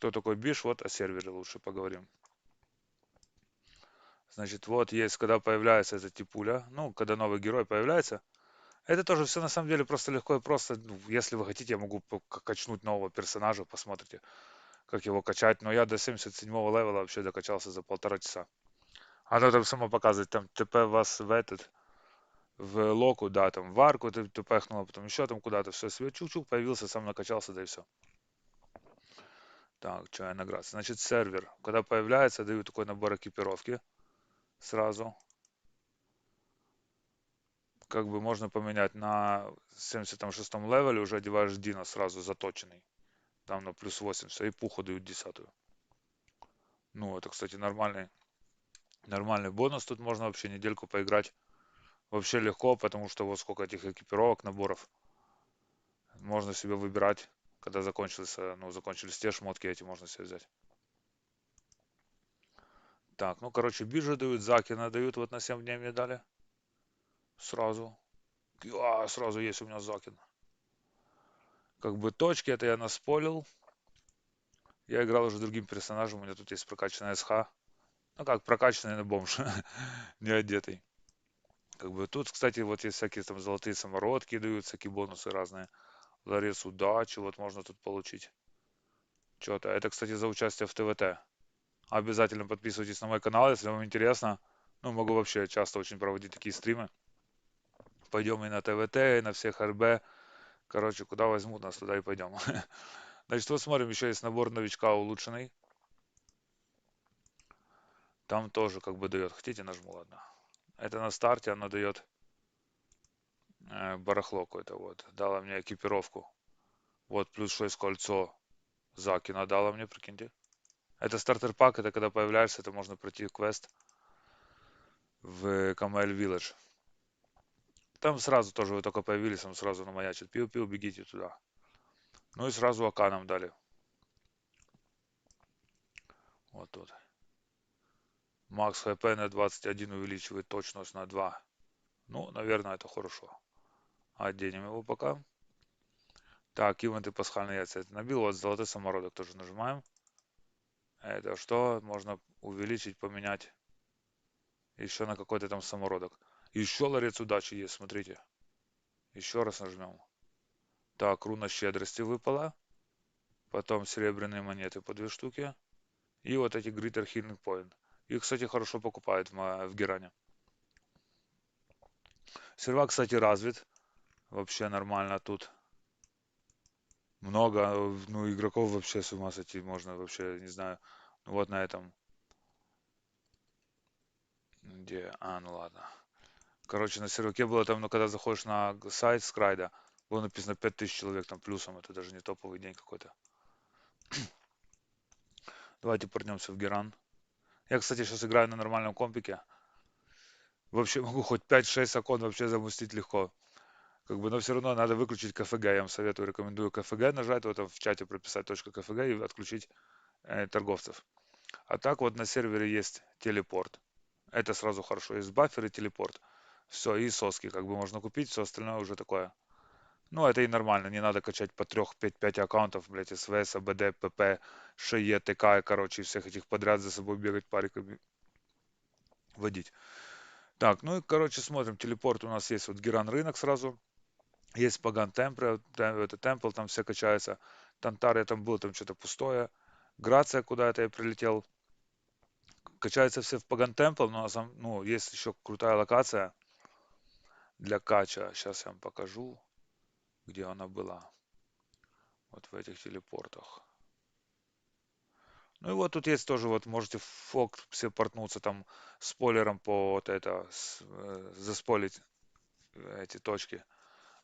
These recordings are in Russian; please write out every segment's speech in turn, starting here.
Кто такой Биш? Вот о сервере лучше поговорим. Значит, вот есть, когда появляется эта типуля, ну, когда новый герой появляется, это тоже все на самом деле просто легко и просто. Ну, если вы хотите, я могу качнуть нового персонажа, посмотрите, как его качать. Но я до 77-го левела вообще докачался за 1,5 часа. Оно там само показывает, там ТП вас в этот, в локу, да, там в арку ты тпхнуло, потом еще там куда-то, все, себе чук-чук появился, сам накачался, да и все. Так, что я награться. Значит, сервер, когда появляется, даю такой набор экипировки сразу. Как бы можно поменять на 76-м левеле, уже одеваешь Дина сразу заточенный. Там на плюс 80, и пуху дают 10-ю. Ну, это, кстати, нормальный бонус. Тут можно вообще недельку поиграть. Вообще легко, потому что вот сколько этих экипировок, наборов. Можно себе выбирать, когда закончились те шмотки, эти можно себе взять. Так, ну, короче, биржи дают, Закина дают, вот на 7 дней мне дали. Сразу. Сразу есть у меня Закин. Как бы точки, это я наспорил. Я играл уже другим персонажем, у меня тут есть прокачанная СХ. Ну как, прокачанный на бомж, не одетый. Как бы тут, кстати, вот есть всякие там золотые самородки дают, всякие бонусы разные. Ларец удачи вот можно тут получить. Что-то. Это, кстати, за участие в ТВТ. Обязательно подписывайтесь на мой канал, если вам интересно. Ну, могу вообще часто очень проводить такие стримы. Пойдем и на ТВТ, и на всех РБ. Короче, куда возьмут нас, туда и пойдем. Значит, вот смотрим, еще есть набор новичка улучшенный. Там тоже как бы дает. Хотите, нажму, ладно. Это на старте она дает барахло какое-то вот. Дала мне экипировку. Вот, плюс 6 кольцо. Закина дала мне, прикиньте. Это стартер пак, это когда появляешься, это можно пройти квест в Камель Вилледж. Там сразу тоже вы только появились, он сразу намаячит. Пиу-пиу, бегите туда. Ну и сразу АК нам дали. Вот тут. Макс ХП на 21 увеличивает точность на 2. Ну, наверное, это хорошо. Оденем его пока. Так, ивенты пасхальные яйца. Это набил. Вот золотой самородок тоже нажимаем. Это что? Можно увеличить, поменять еще на какой-то там самородок. Еще ларец удачи есть, смотрите. Еще раз нажмем. Так, руна щедрости выпала. Потом серебряные монеты по 2 штуки. И вот эти Greater Healing Point. Их, кстати, хорошо покупают в Геране. Сервак, кстати, развит. Вообще нормально тут. Много, ну, игроков вообще с ума сойти можно вообще, не знаю. Ну, вот на этом. Где? Ну ладно. Короче, на серваке было там, ну, когда заходишь на сайт Скрайда, было написано 5000 человек там плюсом. Это даже не топовый день какой-то. Давайте порнемся в Геран. Я, кстати, сейчас играю на нормальном компике. Вообще могу хоть 5-6 окон вообще запустить легко. Как бы, но все равно надо выключить КФГ. Я вам советую, рекомендую КФГ нажать, вот в чате прописать .КФГ и отключить торговцев. А так вот на сервере есть телепорт. Это сразу хорошо. Есть бафер и телепорт. Все, и соски как бы можно купить, все остальное уже такое. Ну, это и нормально, не надо качать по 3-5 аккаунтов, блядь, СВС, АБД, ПП, ШЕ, ТК, короче, всех этих подряд за собой бегать париками, водить. Так, ну и, короче, смотрим, телепорт у нас есть, вот Геран рынок сразу, есть Паган Темпл, это Темпл, там все качается. Тантар я там был, там что-то пустое. Грация, куда это я прилетел. Качаются все в Паган Темпл, но ну, есть еще крутая локация для кача. Сейчас я вам покажу, где она была. Вот в этих телепортах. Ну и вот тут есть тоже, вот можете в фок все портнуться там спойлером по вот это, заспойлить эти точки,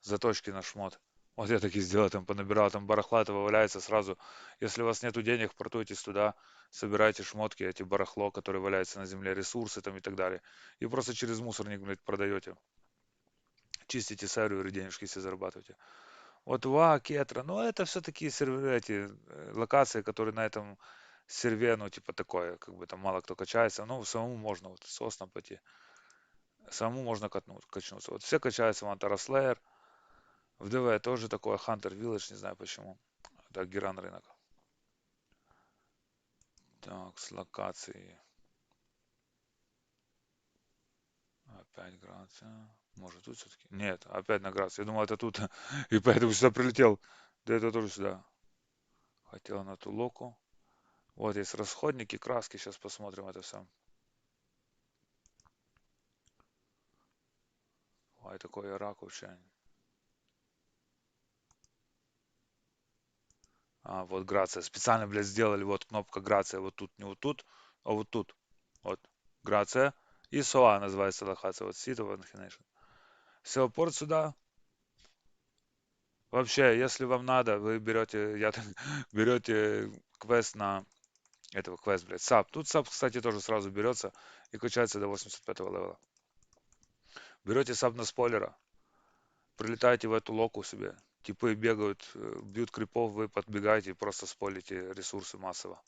заточки на шмот. Вот я таки сделал, там понабирал, там барахла этого валяется сразу. Если у вас нету денег, портуйтесь туда, собирайте шмотки, эти барахло, которые валяются на земле, ресурсы там и так далее. И просто через мусорник, блядь, продаете. Чистите серверы, денежки себе зарабатываете. Вот ВА, Кетра, ну это все такие серверы, эти локации, которые на этом серве, ну типа такое, как бы там мало кто качается, ну самому можно вот сосно пойти, самому можно качнуться. Вот все качаются в Антараслеер, в ДВ тоже такое, Хантер Village, не знаю почему, это Геран рынок. Так, с локацией. Опять Грация. Может тут все-таки? Нет, опять на Грацию. Я думал, это тут. И поэтому сюда прилетел. Да это тоже сюда. Хотел на Тулоку. Вот есть расходники, краски. Сейчас посмотрим это все. Ой, такой Ирак вообще. А, вот Грация. Специально, блядь, сделали. Вот кнопка Грация. Вот тут, не вот тут, а вот тут. Вот. Грация. И СОА называется локация. Вот Seat of Inclination. Все, порт сюда. Вообще, если вам надо, вы берете, я так, берете квест на этого квест, блядь, САП. Тут САП, кстати, тоже сразу берется и качается до 85-го левела. Берете САП на спойлера, прилетаете в эту локу себе. Типы бегают, бьют крипов, вы подбегаете и просто спойлите ресурсы массово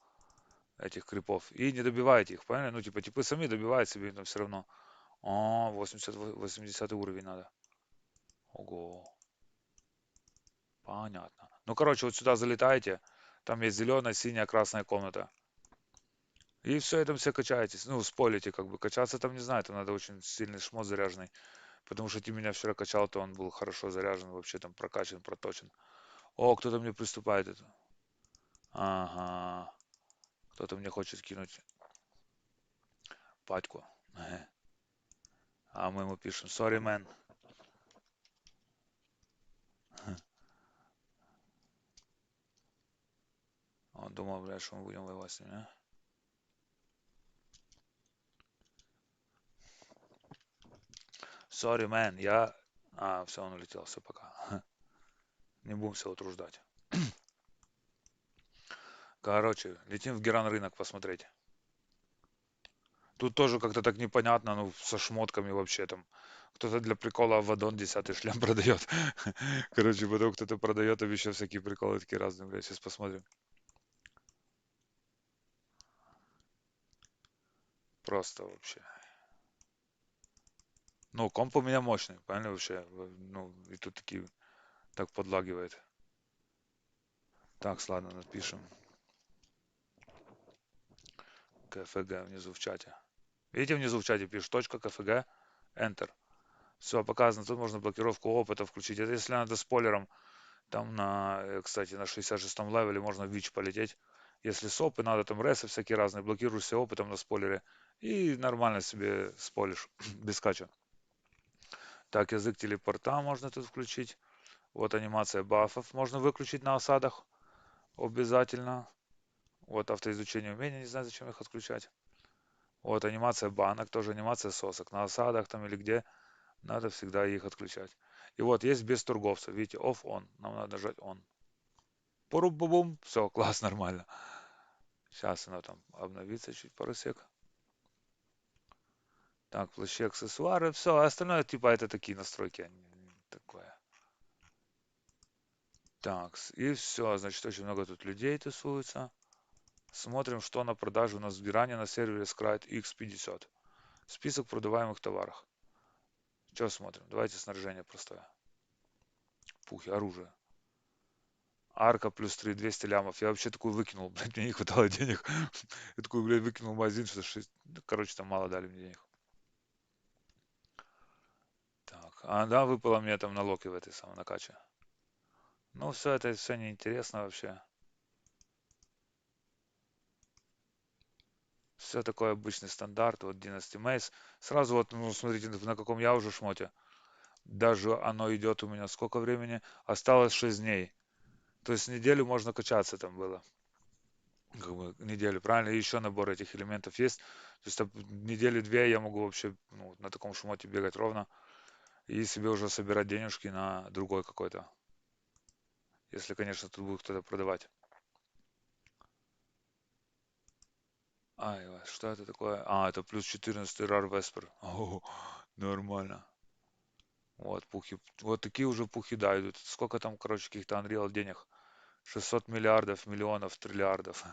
этих крипов. И не добиваете их, поняли? Ну, типа, типы сами добивают себе, но все равно. О, 80, 80 уровень надо. Ого, понятно. Ну, короче, вот сюда залетаете, там есть зеленая, синяя, красная комната. И все, это все качаетесь. Ну, спойлите, как бы. Качаться там, не знаю, там надо очень сильный шмот заряженный. Потому что ты меня вчера качал, то он был хорошо заряжен, вообще там прокачан, проточен. О, кто-то мне приступает это. Ага. Кто-то мне хочет кинуть патьку. А мы ему пишем, sorry, man. Он думал, блядь, что мы будем воевать с ним, а? Sorry, man, я... А, все, он улетел, все, пока. Не будем все утруждать. Короче, летим в Геран рынок посмотреть. Тут тоже как-то так непонятно, ну, со шмотками вообще там. Кто-то для прикола Авадон 10 шлем продает. Короче, потом кто-то продает, там еще всякие приколы такие разные, блядь, сейчас посмотрим. Просто вообще. Ну, комп у меня мощный, правильно вообще? Ну, и тут такие, так подлагивает. Так, ладно, напишем. КФГ внизу в чате. Видите, внизу в чате пишешь точка КФГ, Enter. Все, показано, тут можно блокировку опыта включить. Это если надо спойлером, там на, кстати, на 66-м левеле можно в ВИЧ полететь. Если с опы надо, там ресы всякие разные, блокируешь все опытом на спойлере и нормально себе спойлишь, без кача. Так, язык телепорта можно тут включить. Вот анимация бафов можно выключить на осадах обязательно. Вот автоизучение умений, не знаю, зачем их отключать. Вот анимация банок, тоже анимация сосок. На осадах там или где, надо всегда их отключать. И вот есть без торговца, видите, off-on. Нам надо нажать on. Поруб-бум, все, класс, нормально. Сейчас оно там обновится чуть пару сек. Так, плащи, аксессуары, все, остальное типа это такие настройки, такое. Так, и все, значит, очень много тут людей тусуется. Смотрим, что на продажу у нас сбирание на сервере Scryte X50. Список продаваемых товаров. Что смотрим? Давайте снаряжение простое. Пухи, оружие. Арка плюс 3, 200 лямов. Я вообще такую выкинул, блядь, мне не хватало денег. Я такой, блядь, выкинул магазин, что 6. Короче, там мало дали мне денег. Так, а да, выпало мне там налоги в этой самой накаче. Ну, все это все неинтересно вообще. Все такой обычный стандарт. Вот Dynasty Maze. Сразу вот, ну, смотрите, на каком я уже шмоте. Даже оно идет у меня сколько времени? Осталось 6 дней. То есть неделю можно качаться там было. Как бы неделю, правильно? И еще набор этих элементов есть. То есть там недели-две я могу вообще ну, на таком шмоте бегать ровно и себе уже собирать денежки на другой какой-то. Если, конечно, тут будет кто-то продавать. Ай, что это такое? А, это плюс 14 рар Веспер. О, нормально. Вот, пухи. Вот такие уже пухи, да, идут. Сколько там, короче, каких-то Unreal денег? 600 миллиардов, миллионов, триллиардов.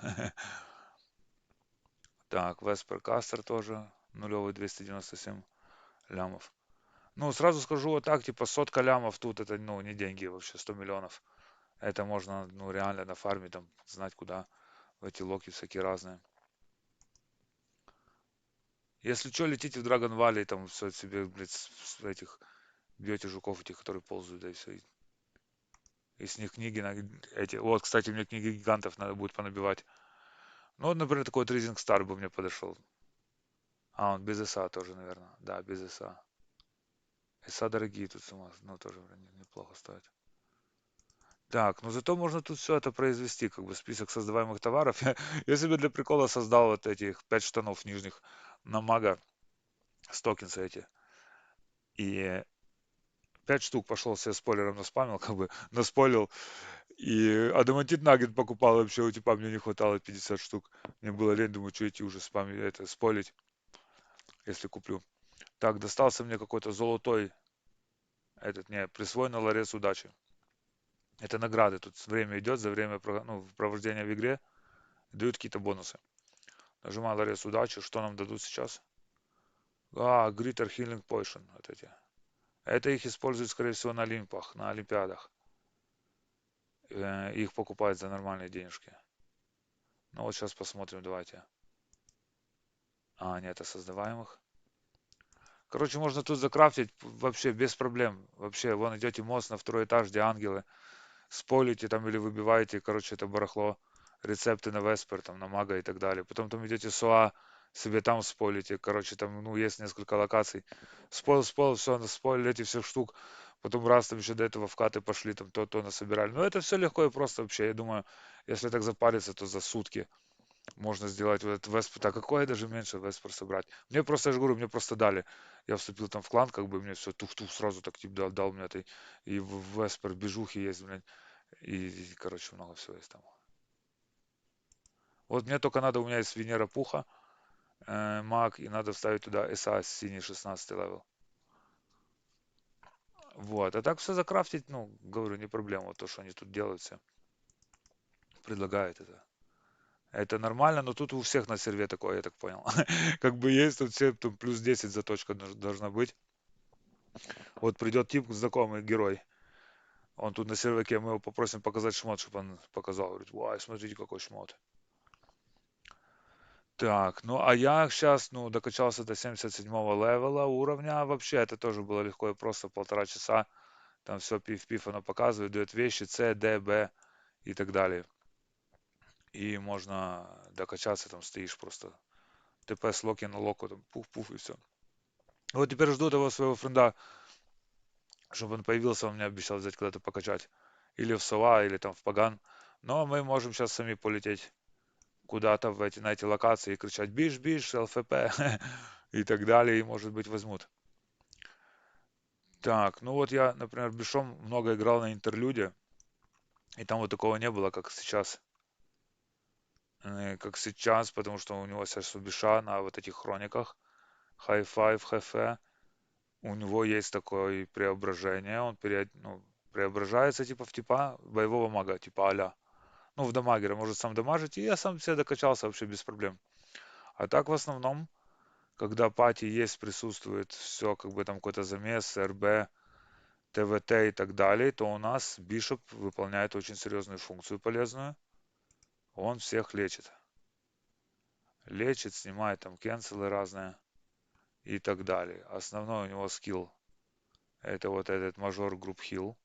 Так, Веспер Кастер тоже. Нулевый 297 лямов. Ну, сразу скажу вот так, типа сотка лямов тут это, ну, не деньги вообще, 100 миллионов. Это можно, ну, реально на фарме там знать куда. В эти локи всякие разные. Если что, летите в Dragon Valley, там все себе, блядь, с этих, бьете жуков этих, которые ползают, да и все. И с них книги, эти, вот, кстати, мне книги гигантов надо будет понабивать. Ну, вот, например, такой вот Rising Star бы мне подошел. А, он без ИСа тоже, наверное. Да, без ИСа. ИСа дорогие тут с ума, ну, тоже неплохо стоят. Так, ну зато можно тут все это произвести, как бы список создаваемых товаров. Я себе для прикола создал вот этих 5 штанов нижних на мага, стокинсы эти. И 5 штук пошел себе спойлером наспамил, как бы наспойлил. И адамантит нагет покупал вообще, у типа мне не хватало 50 штук. Мне было лень, думаю, что идти уже спамить, это, спойлить, если куплю. Так, достался мне какой-то золотой, этот, не, присвоенный ларец удачи. Это награды, тут время идет, за время ну, провождения в игре дают какие-то бонусы. Нажимаю ларец удачи, что нам дадут сейчас? А, Greater Healing Potion, вот эти. Это их используют, скорее всего, на Олимпах, на Олимпиадах. Их покупают за нормальные денежки. Ну вот сейчас посмотрим, давайте. А, нет, это создаваемых. Короче, можно тут закрафтить вообще без проблем. Вообще, вон идете мост на второй этаж, где ангелы. Спойлите там или выбиваете, короче, это барахло. Рецепты на Веспер, там, на Мага и так далее. Потом там идете СОА, себе там спойлите. Короче, там, ну, есть несколько локаций. Спойл, все, спойлили эти всех штук. Потом раз там еще до этого вкаты пошли, там то насобирали. Но это все легко и просто вообще. Я думаю, если так запариться, то за сутки можно сделать вот этот Веспер. Так какое даже меньше Веспер собрать? Мне просто, я же говорю, мне просто дали. Я вступил там в клан, как бы мне все тух-тух сразу так типа дал мне это. И в Веспер бежухи есть, блин. Короче, много всего есть там. Вот мне только надо, у меня есть Венера Пуха, маг, и надо вставить туда СА синий 16 левел. Вот, а так все закрафтить, ну, говорю, не проблема. Вот то, что они тут делают все, предлагают это. Это нормально, но тут у всех на серве такое, я так понял. Как бы есть тут все, там плюс 10 заточка должна быть. Вот придет тип, знакомый герой. Он тут на серваке, мы его попросим показать шмот, чтобы он показал. Говорит, вай, смотрите, какой шмот. Так, ну а я сейчас, ну, докачался до 77-го левела уровня. Вообще, это тоже было легко и просто, 1,5 часа. Там все пив-пив оно показывает, дает вещи, С, Д, Б и так далее. И можно докачаться, там стоишь просто. ТП с локи на локу, там пуф-пуф и все. Вот теперь жду того своего френда, чтобы он появился, он мне обещал взять куда-то покачать. Или в Сова, или там в Паган. Но мы можем сейчас сами полететь куда-то на эти локации и кричать «Биш, биш, ЛФП» и так далее, и, может быть, возьмут. Так, ну вот я, например, Бишом много играл на интерлюде, и там вот такого не было, как сейчас, потому что у него сейчас у Биша на вот этих хрониках High Five, ХФ, у него есть такое преображение, он ну, преображается типа в типа боевого мага, типа аля. Ну, в дамагера может сам дамажить, и я сам себе докачался вообще без проблем. А так в основном, когда пати есть, присутствует все, как бы там какой-то замес, РБ, ТВТ и так далее, то у нас Бишоп выполняет очень серьезную функцию полезную. Он всех лечит. Лечит, снимает там кенселы разные и так далее. Основной у него скилл это вот этот мажор групп хил.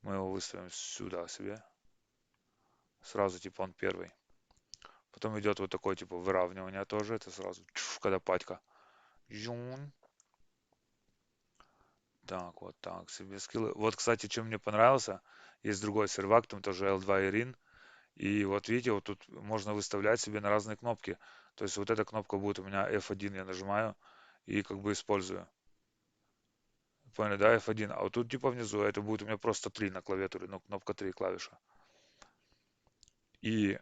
Мы его выставим сюда себе. Сразу типа он первый. Потом идет вот такой типа выравнивание тоже. Это сразу, когда патька. Жун. Так, вот так себе скиллы. Вот, кстати, чем мне понравился, есть другой сервак, там тоже L2 Ирин. И вот видите, вот тут можно выставлять себе на разные кнопки. То есть вот эта кнопка будет у меня F1, я нажимаю и как бы использую. Поняли, да, F1. А вот тут типа внизу это будет у меня просто 3 на клавиатуре, ну, кнопка 3 клавиша.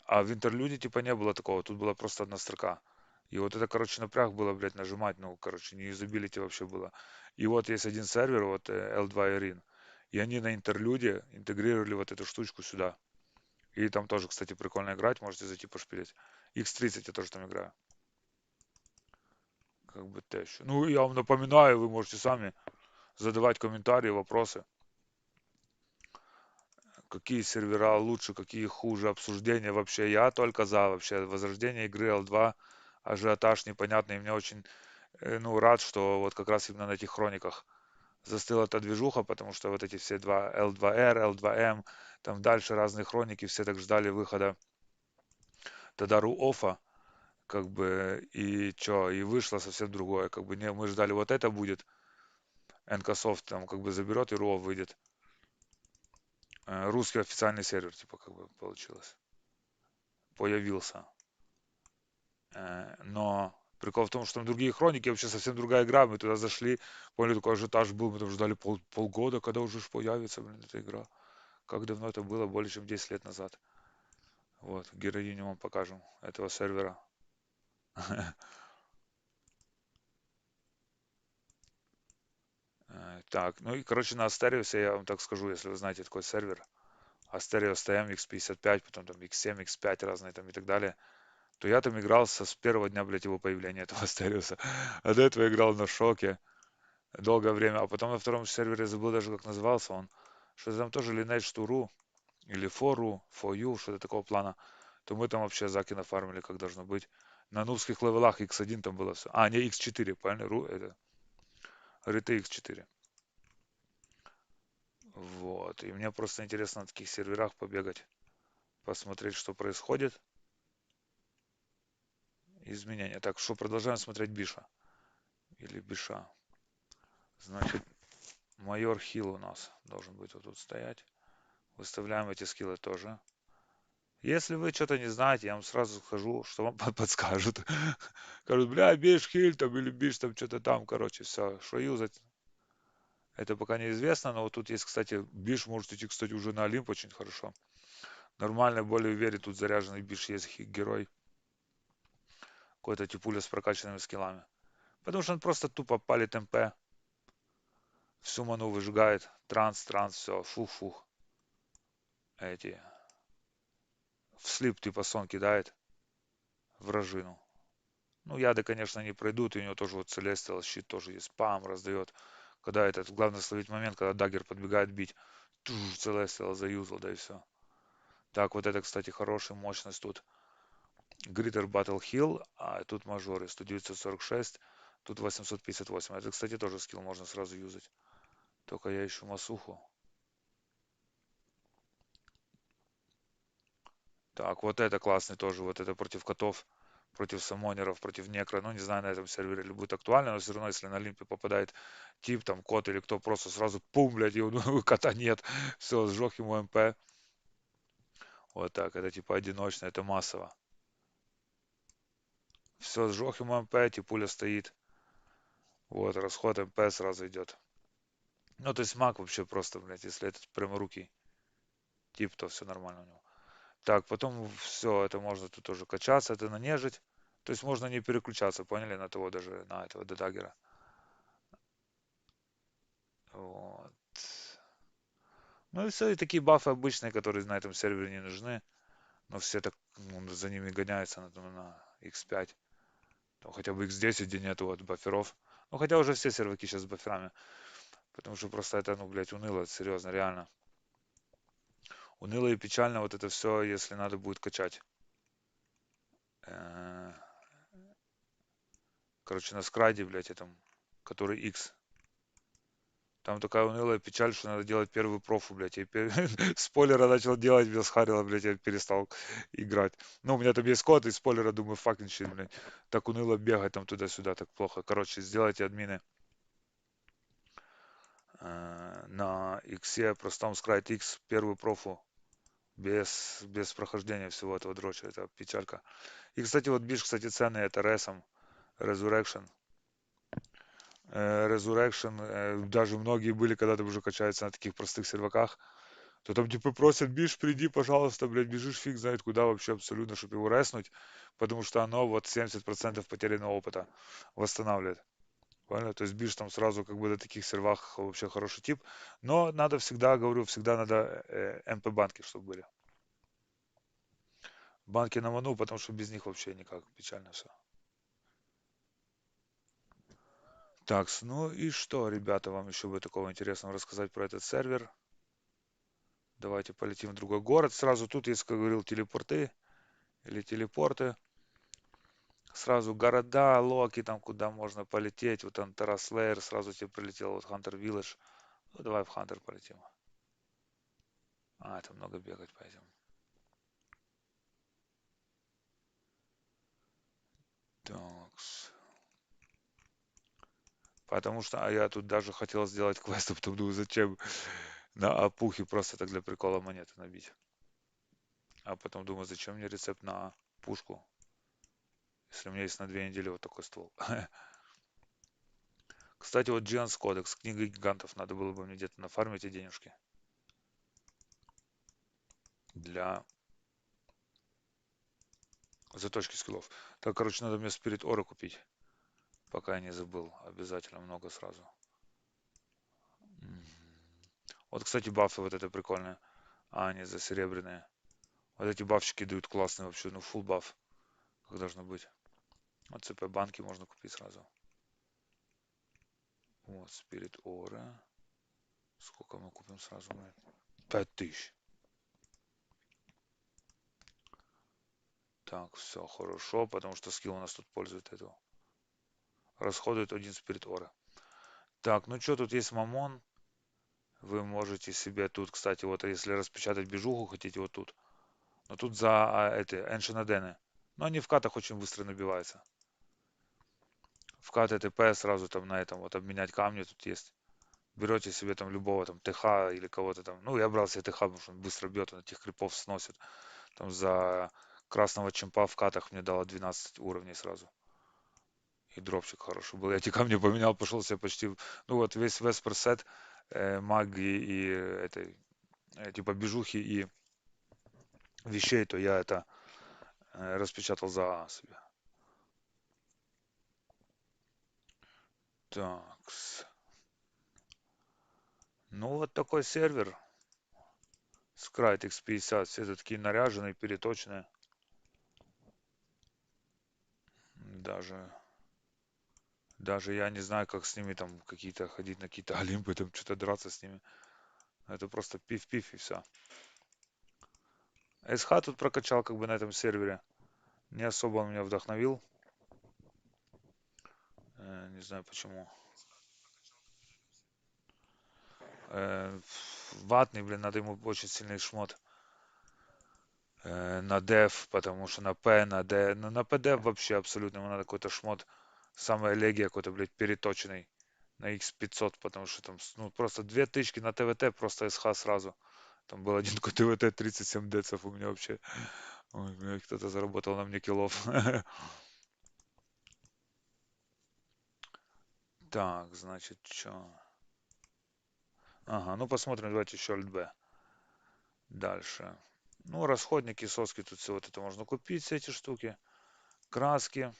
А в интерлюде типа не было такого, тут была просто одна строка. И вот это, короче, напряг было, блядь, нажимать, ну, короче, не юзабилити вообще было. И вот есть один сервер, вот L2 Erin, и они на интерлюде интегрировали вот эту штучку сюда. И там тоже, кстати, прикольно играть, можете зайти пошпилить. X30 я тоже там играю. Как бы те еще. Ну, я вам напоминаю, вы можете сами задавать комментарии, вопросы. Какие сервера лучше, какие хуже, обсуждения вообще. Я только за вообще возрождение игры L2 ажиотаж непонятный. И мне очень, ну, рад, что вот как раз именно на этих хрониках застыла эта движуха, потому что вот эти все два L2R, L2M, там дальше разные хроники, все так ждали выхода Тадару Офа, как бы, и чё, и вышло совсем другое, как бы, не, мы ждали, вот это будет, NKSoft там, как бы, заберет, и RAW выйдет. Русский официальный сервер, типа, как бы, получилось, появился. Но прикол в том, что там другие хроники, вообще совсем другая игра, мы туда зашли, поняли, такой ажиотаж был, мы там ждали полгода, когда уже ж появится, блин, эта игра. Как давно это было? Более чем 10 лет назад. Вот, героиню вам покажем этого сервера. Так, ну и, короче, на Астериусе, я вам так скажу, если вы знаете такой сервер, Asterios TM, X55, потом там X7, X5 разные там и так далее, то я там играл с первого дня, блядь, его появления, этого Астериуса. А до этого играл на шоке долгое время. А потом на втором сервере забыл даже, как назывался он. Что-то там тоже Lineage2.ru или 4.ru, 4U, что-то такого плана. То мы там вообще заки нафармили, как должно быть. На нубских левелах X1 там было все. А, не, X4, правильно? Это RT X4. Вот. И мне просто интересно на таких серверах побегать, посмотреть, что происходит. Изменения. Так, что продолжаем смотреть Биша. Или Биша. Значит, майор Хилл у нас должен быть вот тут стоять. Выставляем эти скиллы тоже. Если вы что-то не знаете, я вам сразу скажу, что вам подскажут. Скажут, бля, бишь хиль там или бишь там что-то там, короче, все. Что юзать, это пока неизвестно, но вот тут есть, кстати, биш может идти, кстати, уже на Олимп очень хорошо. Нормально, более уверен, тут заряженный биш есть герой. Какой-то типуля с прокачанными скиллами. Потому что он просто тупо палит МП, всю ману выжигает, транс, все, фух-фух. Эти, вслип типа сон кидает вражину. Ну, яды, конечно, не пройдут, и у него тоже вот Celestial щит тоже есть, спам раздает. Когда этот, главное словить момент, когда даггер подбегает бить, Celestial заюзал, да и все. Так, вот это, кстати, хорошая мощность тут. Гриттер Battle Heal, а тут мажоры 1946, тут 858. Это, кстати, тоже скилл можно сразу юзать. Только я ищу масуху. Так, вот это классный тоже, вот это против котов, против самонеров, против некро. Ну, не знаю, на этом сервере ли будет актуально, но все равно, если на Олимпе попадает тип, там, кот или кто, просто сразу пум, блядь, и у кота нет. Все, сжег ему МП. Вот так, это типа одиночно, это массово. Все, сжег ему МП, типуля стоит. Вот, расход МП сразу идет. Ну, то есть маг вообще просто, блядь, если этот пряморукий тип, то все нормально у него. Так, потом все, это можно тут тоже качаться, это на нежить. То есть можно не переключаться, поняли, на того даже, на этого дедагера. Вот. Ну и все, и такие бафы обычные, которые на этом сервере не нужны. Но все так ну, за ними гоняются на X5. Там хотя бы X10, где нету вот баферов. Ну хотя уже все серваки сейчас с баферами. Потому что просто это, ну, блядь, уныло, серьезно, реально. Уныло и печально вот это все, если надо будет качать. Э, Короче, на скрайде, блядь, этом, который X. Там такая унылая печаль, что надо делать первый профу, блядь. Я спойлера начал делать без Харила, блядь, я перестал играть. Ну, у меня там есть код, и спойлера, думаю, fucking shit, блядь. Так уныло бегать там туда-сюда, так плохо. Короче, сделайте админы на X, простом Scryte X, первую профу, без прохождения всего этого дроча. Это печалька. И, кстати, вот биш, кстати, ценный, это Ресом, Resurrection. Resurrection, даже многие были, когда-то уже качаются на таких простых серваках, то там типа просят, Биш, приди, пожалуйста, блядь, бежишь фиг знает куда вообще абсолютно, чтобы его резнуть, потому что оно вот 70% потерянного опыта восстанавливает. Понял? То есть Биш там сразу как бы на таких сервах вообще хороший тип, но надо всегда, говорю, всегда надо МП-банки, чтобы были. Банки на ману, потому что без них вообще никак, печально все. Так, ну и что, ребята, вам еще бы такого интересного рассказать про этот сервер? Давайте полетим в другой город. Сразу тут есть, как говорил, телепорты или телепорты. Сразу города, Локи, там, куда можно полететь. Вот там Терраслейер, сразу тебе прилетел, вот Хантер Вилледж. Ну, давай в Хантер полетим. А, это много бегать пойдем. Так. Потому что я тут даже хотел сделать квест, а потом думаю, зачем на опухе просто так для прикола монеты набить. А потом думаю, зачем мне рецепт на пушку, если у меня есть на 2 недели вот такой ствол. Кстати, вот Giants Codex, книга гигантов, надо было бы мне где-то нафармить эти денежки для заточки скиллов. Так, короче, надо мне Spirit Ора купить, пока я не забыл. Обязательно много сразу. Мгм. Вот, кстати, бафы вот это прикольные. А, они за серебряные. Вот эти бафчики дают классные вообще, ну, full баф, как должно быть. Вот ЦП банки можно купить сразу. Вот, Spirit Ора. Сколько мы купим сразу? 5000. Так, все хорошо, потому что скилл у нас тут пользует эту. Расходует один Spirit Ора. Так, ну что, тут есть Мамон. Вы можете себе тут, кстати, вот если распечатать бижуху, хотите вот тут. Но тут за эти Эншинадены. Но они в катах очень быстро набиваются. В кат ТП сразу там на этом вот обменять камни тут есть. Берете себе там любого там ТХ или кого-то там. Ну, я брал себе ТХ, потому что он быстро бьет, он этих крипов сносит. Там за красного чемпа в катах мне дало 12 уровней сразу. И дропчик хороший был. Я эти камни поменял, пошел себе почти... Ну вот весь Веспер сет магии и этой типа бижухи и вещей, то я это распечатал за себе. Так. Ну вот такой сервер. Scrite X50. Все такие наряженные, переточные. Даже, даже я не знаю, как с ними там какие-то ходить на какие-то олимпы, там что-то драться с ними. Это просто пиф-пиф и все. СХ тут прокачал как бы на этом сервере. Не особо он меня вдохновил. Не знаю почему. Э, Ватный, блин, надо ему очень сильный шмот. На деф, потому что на П, на Д, ну на ПД вообще абсолютно ему надо какой-то шмот, самая легия какой-то, блядь, переточенный на X500, потому что там, ну, просто две тычки на ТВТ, просто СХ сразу. Там был один такой ТВТ 37 децев у меня вообще. Ой, блядь, кто-то заработал на мне киллов. Так, значит, что? Ага, ну посмотрим, давайте еще альт-Б. Дальше. Ну, расходники, соски, тут все вот это можно купить, все эти штуки. Краски,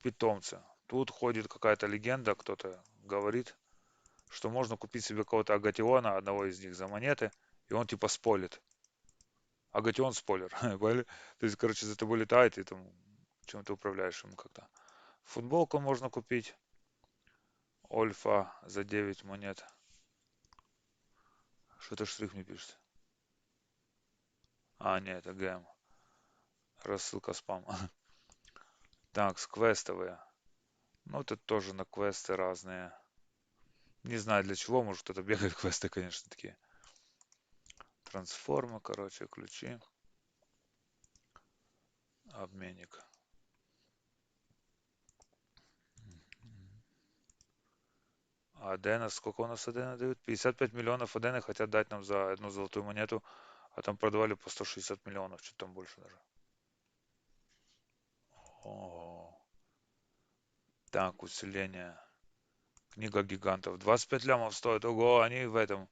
питомцы. Тут ходит какая-то легенда, кто-то говорит, что можно купить себе какого-то Агатиона, одного из них, за монеты, и он типа спойлит. Агатион спойлер. Поняли? То есть, короче, за тобой летает, и там чем ты управляешь ему как-то. Футболку можно купить. Ольфа за 9 монет. Что-то штрих мне пишет. А, нет, это ГМ. Рассылка спам. Так, квестовые. Ну, тут тоже на квесты разные. Не знаю для чего, может кто-то бегает квесты, конечно, такие. Трансформы, короче, ключи. Обменник. А Адена, сколько у нас Адена дают? 55 миллионов Адены хотят дать нам за одну золотую монету, а там продавали по 160 миллионов, что-то там больше даже. Ого. Так, усиление. Книга гигантов. 25 лямов стоит. Ого, они в этом,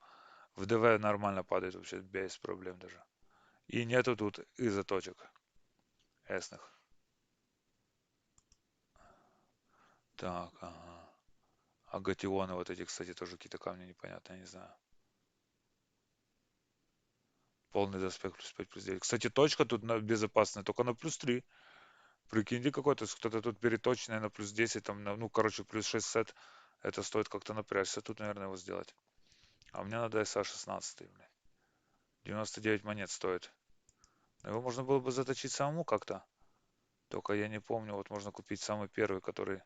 в ДВ нормально падают вообще, без проблем даже. И нету тут и заточек эсных. Так, ага. Агатионы вот эти, кстати, тоже какие-то камни непонятные, не знаю. Полный доспех плюс 5 плюс 9. Кстати, точка тут безопасная, только на плюс 3. Прикиньте, какой-то кто-то тут переточенный на плюс 10, там, ну, короче, плюс 6 сет. Это стоит как-то напрячься. Тут, наверное, его сделать. А мне надо СА-16, блин. 99 монет стоит. Но его можно было бы заточить самому как-то. Только я не помню, вот можно купить самый первый, который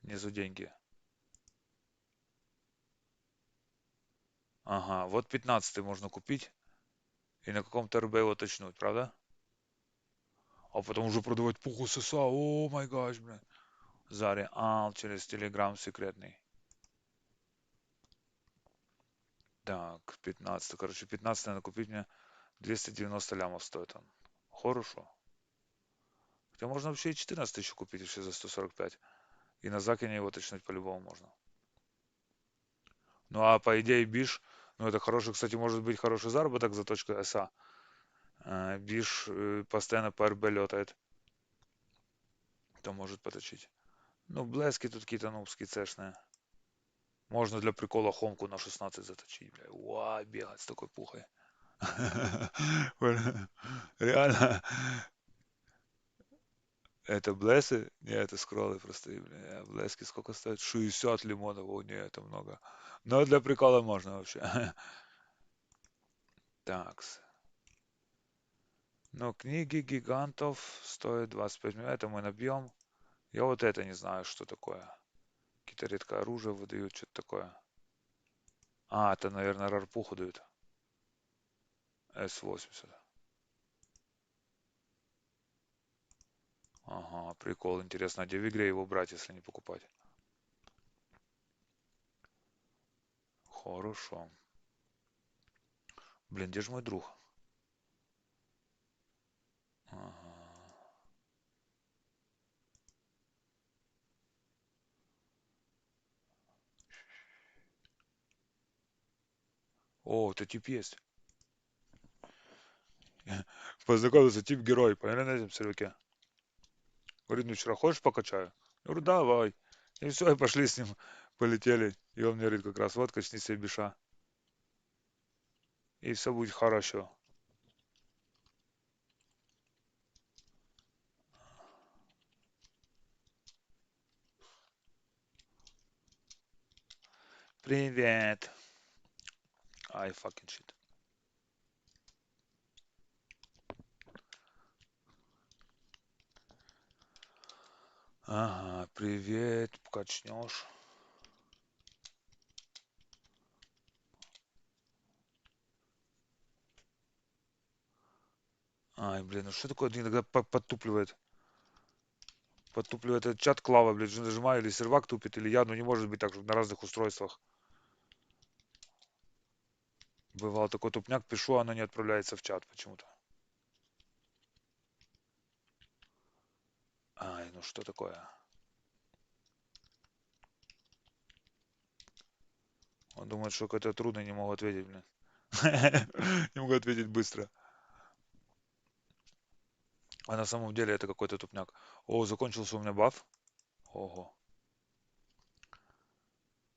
внизу деньги. Ага, вот 15 можно купить и на каком-то РБ его точнуть, правда? А потом уже продавать пуху ССА. О май гаш, блин. Заре Ал через Телеграм секретный. Так, 15. Короче, 15 надо купить мне 290 лямов стоит он. Хорошо. Хотя можно вообще и 14 еще купить вообще за 145. И на Закине его точнуть по-любому можно. Ну а по идее Биш, ну это хороший, кстати, может быть хороший заработок за точку СА. Биш постоянно по РБ летает, то может поточить. Ну, блески тут какие-то нубские цешные. Можно для прикола хомку на 16 заточить, бля. Уа, бегать с такой пухой. Реально. Это блесы? Не, это скроллы простые, бля. Блески сколько стоят? 60 лимонов. О, не, это много. Но для прикола можно вообще. Так. Но книги гигантов стоят 25 миллионов. Это мы набьем. Я вот это не знаю, что такое. Какие-то редкое оружие выдают, что-то такое. А, это, наверное, рарпуху дают. С-80. Ага, прикол. Интересно, а где в игре его брать, если не покупать? Хорошо. Блин, где же мой друг? Ага. О, это тип есть. Познакомился, тип герой. Поняли на этом серваке? Говорит, ну вчера хочешь покачаю? Я говорю, давай. И все, и пошли с ним. Полетели. И он мне говорит как раз, вот качни себе биша. И все будет хорошо. Привет. Ай, fucking shit. Ага, привет. Качнешь. Ай, блин, ну что такое иногда подтупливает? Подтупливает этот чат Клава, блядь, нажимаю, или сервак тупит, или я, ну не может быть так, чтобы на разных устройствах. Бывал такой тупняк, пишу, оно не отправляется в чат почему-то. Ай, ну что такое? Он думает, что какое-то трудно, не могу ответить, блин. Не могу ответить быстро. А на самом деле это какой-то тупняк. О, закончился у меня баф. Ого.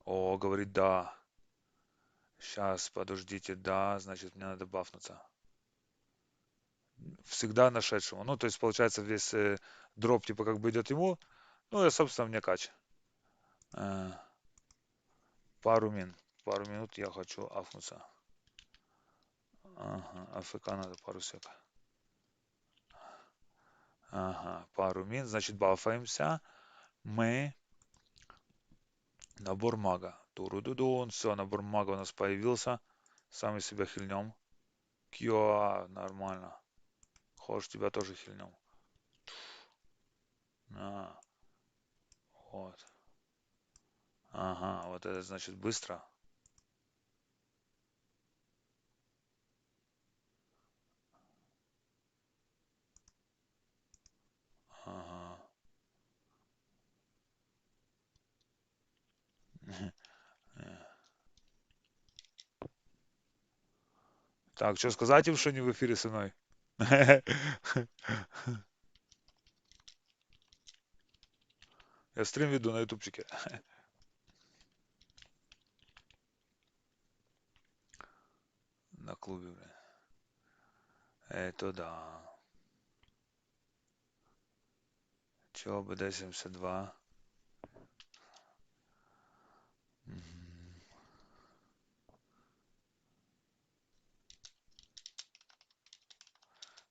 О, говорит, да. Сейчас, подождите, да, значит, мне надо бафнуться. Всегда нашедшему. Ну, то есть, получается, весь дроп, типа, как бы идет ему. Ну, и, собственно, мне кач. Э, пару мин. Пару минут я хочу афнуться. Ага, АФК надо пару сек. Ага, пару мин, значит, бафаемся. Мы набор мага. Турудудун, все, набор мага у нас появился. Сами себя хильнем. Кьюа, нормально. Хочешь, тебя тоже хильнем. А, вот. Ага, вот это значит быстро. Ага. Так, что сказать им, что не в эфире со мной? Я стрим веду на ютубчике. На клубе, блин. Это да. Чё, БД-72?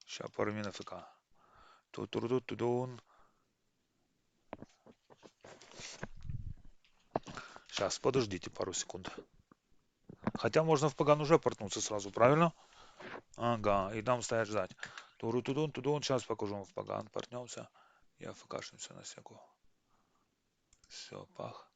Сейчас пару мин АФК. Ту-ту-ту-ту-дун. Сейчас, подождите пару секунд. Хотя можно в поган уже портнуться сразу, правильно? Ага, и там стоять ждать. Туру-тудун-тудун. Сейчас покажу вам в поган. Портнемся. Я фкашемся на секу. Все, пах.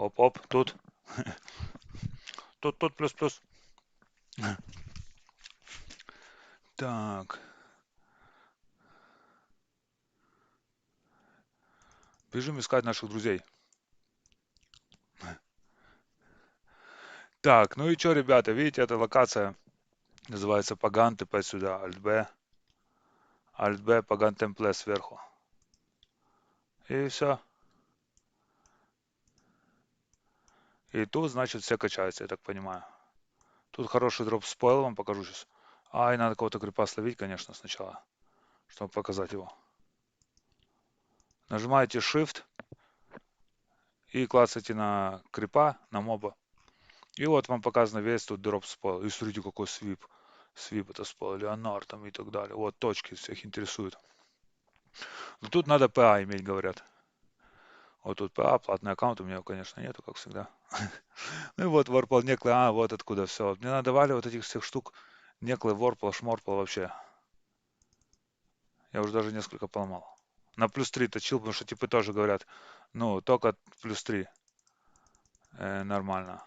Оп-оп, тут. Тут плюс-плюс. Так. Бежим искать наших друзей. Так, ну и что, ребята, видите, эта локация называется Паган, ТП сюда, Alt-B, Паган темпле сверху. И все. И тут, значит, все качается, я так понимаю. Тут хороший дроп спойл, вам покажу сейчас. И надо кого-то крипа словить, конечно, сначала, чтобы показать его. Нажимаете Shift и клацаете на крипа, на моба. И вот вам показано весь тут дроп спойл. И смотрите, какой свип. Свип это спойл, Леонард там и так далее. Вот точки всех интересуют. Но тут надо ПА иметь, говорят. Вот тут ПА, платный аккаунт у меня, конечно, нету, как всегда. Ну и вот Warple, Неклы, вот откуда все. Мне надавали вот этих всех штук. Неклы, Ворпл, Шморпл вообще. Я уже даже несколько поломал. На плюс 3 точил, потому что типы тоже говорят, ну, только плюс 3 нормально.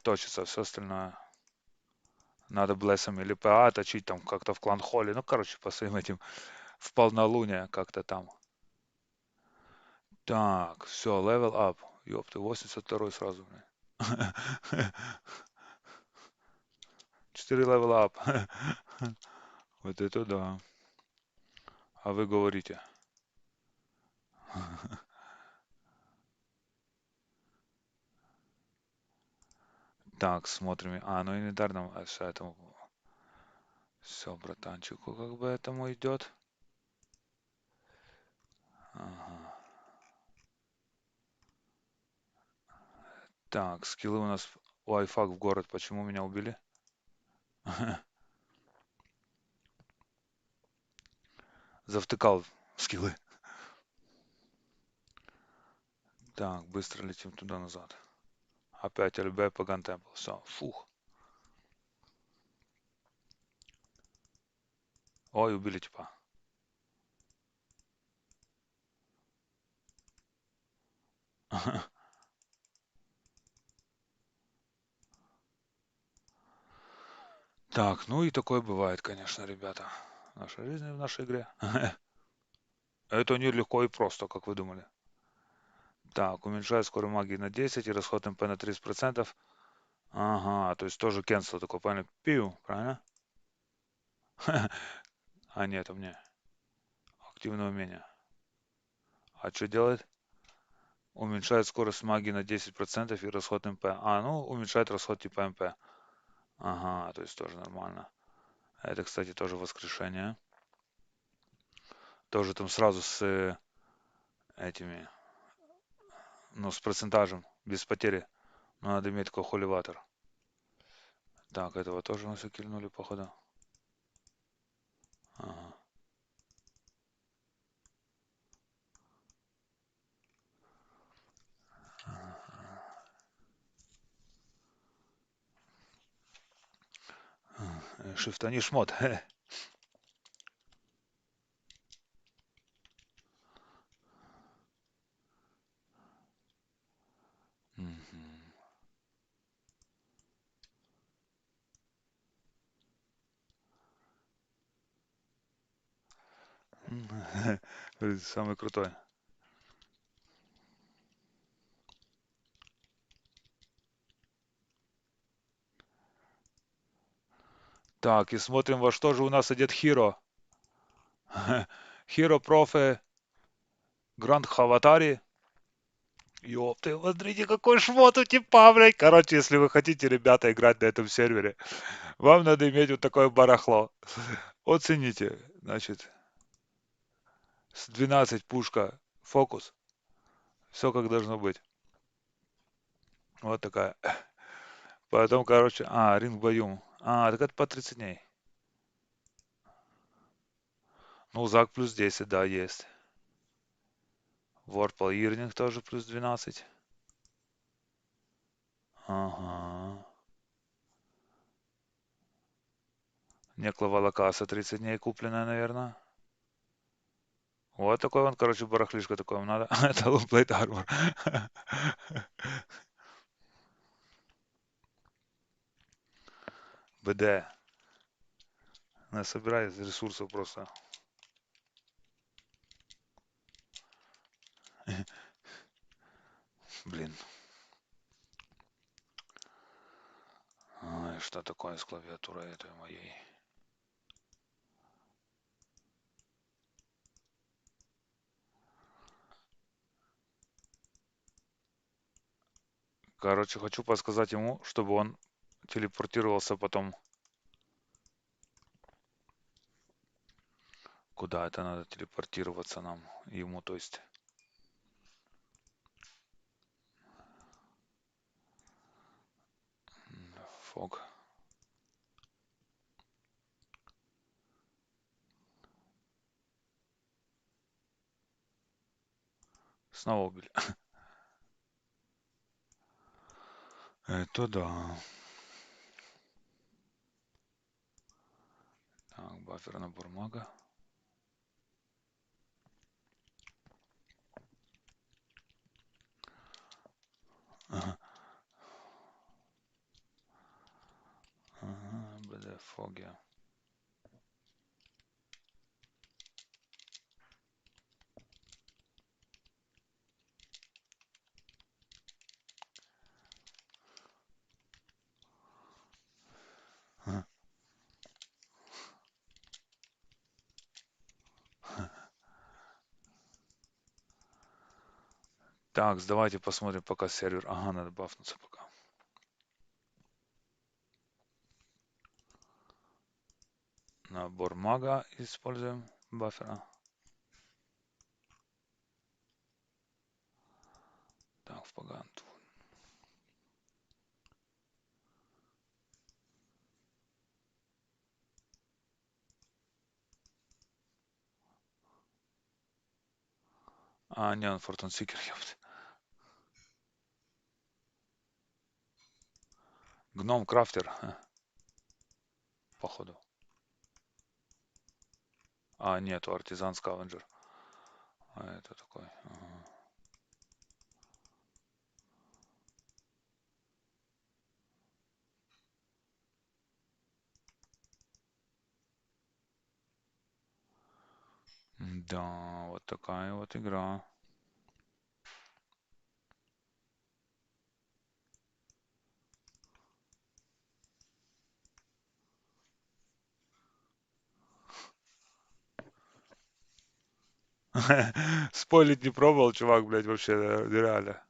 Точится, все остальное. Надо блессом или ПА точить там как-то в клан-холле. Ну, короче, по своим этим в полнолуние как-то там. Так, все, level up. Ёпты, 82 сразу, блин. 4 level up. Вот это да. А вы говорите. Так, смотрим. Ну инвентарь нам этому. Все, братанчику, как бы этому идет. Ага. Так, скиллы у нас. Лайфхак в город. Почему меня убили? Завтыкал скиллы. Так, быстро летим туда-назад. Опять ЛБ по Гантемпл. Все, фух. Ой, убили типа. Так, ну и такое бывает, конечно, ребята. Наша жизнь в нашей игре. Это не легко и просто, как вы думали. Так, уменьшает скорость магии на 10 и расход МП на 30%. Ага, то есть тоже cancel такой, правильно? Пиу, правильно? А нет, у меня активное умение. А что делает? Уменьшает скорость магии на 10% и расход МП. А, ну, уменьшает расход типа МП. Ага, то есть тоже нормально. Это, кстати, тоже воскрешение. Тоже там сразу с этими, ну, с процентажем, без потери. Но надо иметь такой холиватор. Так, этого тоже мы все кильнули, походу. Ага. Шифта не шмот. Самый крутой. Так, и смотрим, во что же у нас идет Хиро. Хиро профи Гранд Хаватари. Ёпты, смотрите, какой шмот у типа, блядь. Короче, если вы хотите, ребята, играть на этом сервере, вам надо иметь вот такое барахло. Оцените. Значит, с 12 пушка, фокус. Все как должно быть. Вот такая. Потом, короче, ринг бою. Так это по 30 дней. Ну, ЗАГ плюс 10, да, есть. Ворпал Ирнинг тоже плюс 12. Ага. Некла Валакаса 30 дней купленная, наверное. Вот такой он, короче, барахлишко такой вам надо. Это Loot Armor. БД. Собирай из ресурсов просто. Блин. Ай, что такое с клавиатурой этой моей? Короче, хочу подсказать ему, чтобы он телепортировался потом. Куда это надо телепортироваться нам? Ему, то есть. Фог. Снова убили. Это да. Так, бафер на бурмага. Ага, БД Фоги. Так, давайте посмотрим пока сервер. Ага, надо бафнуться пока. Набор мага используем бафера. Так, в Паганту. А, не, он Фортун Сикер, ёпт. Гном Крафтер, походу. А, нету, Артизан Скавенджер. А это такой. Ага. Да, вот такая вот игра. Спойлить не пробовал, чувак, блядь, вообще, реально.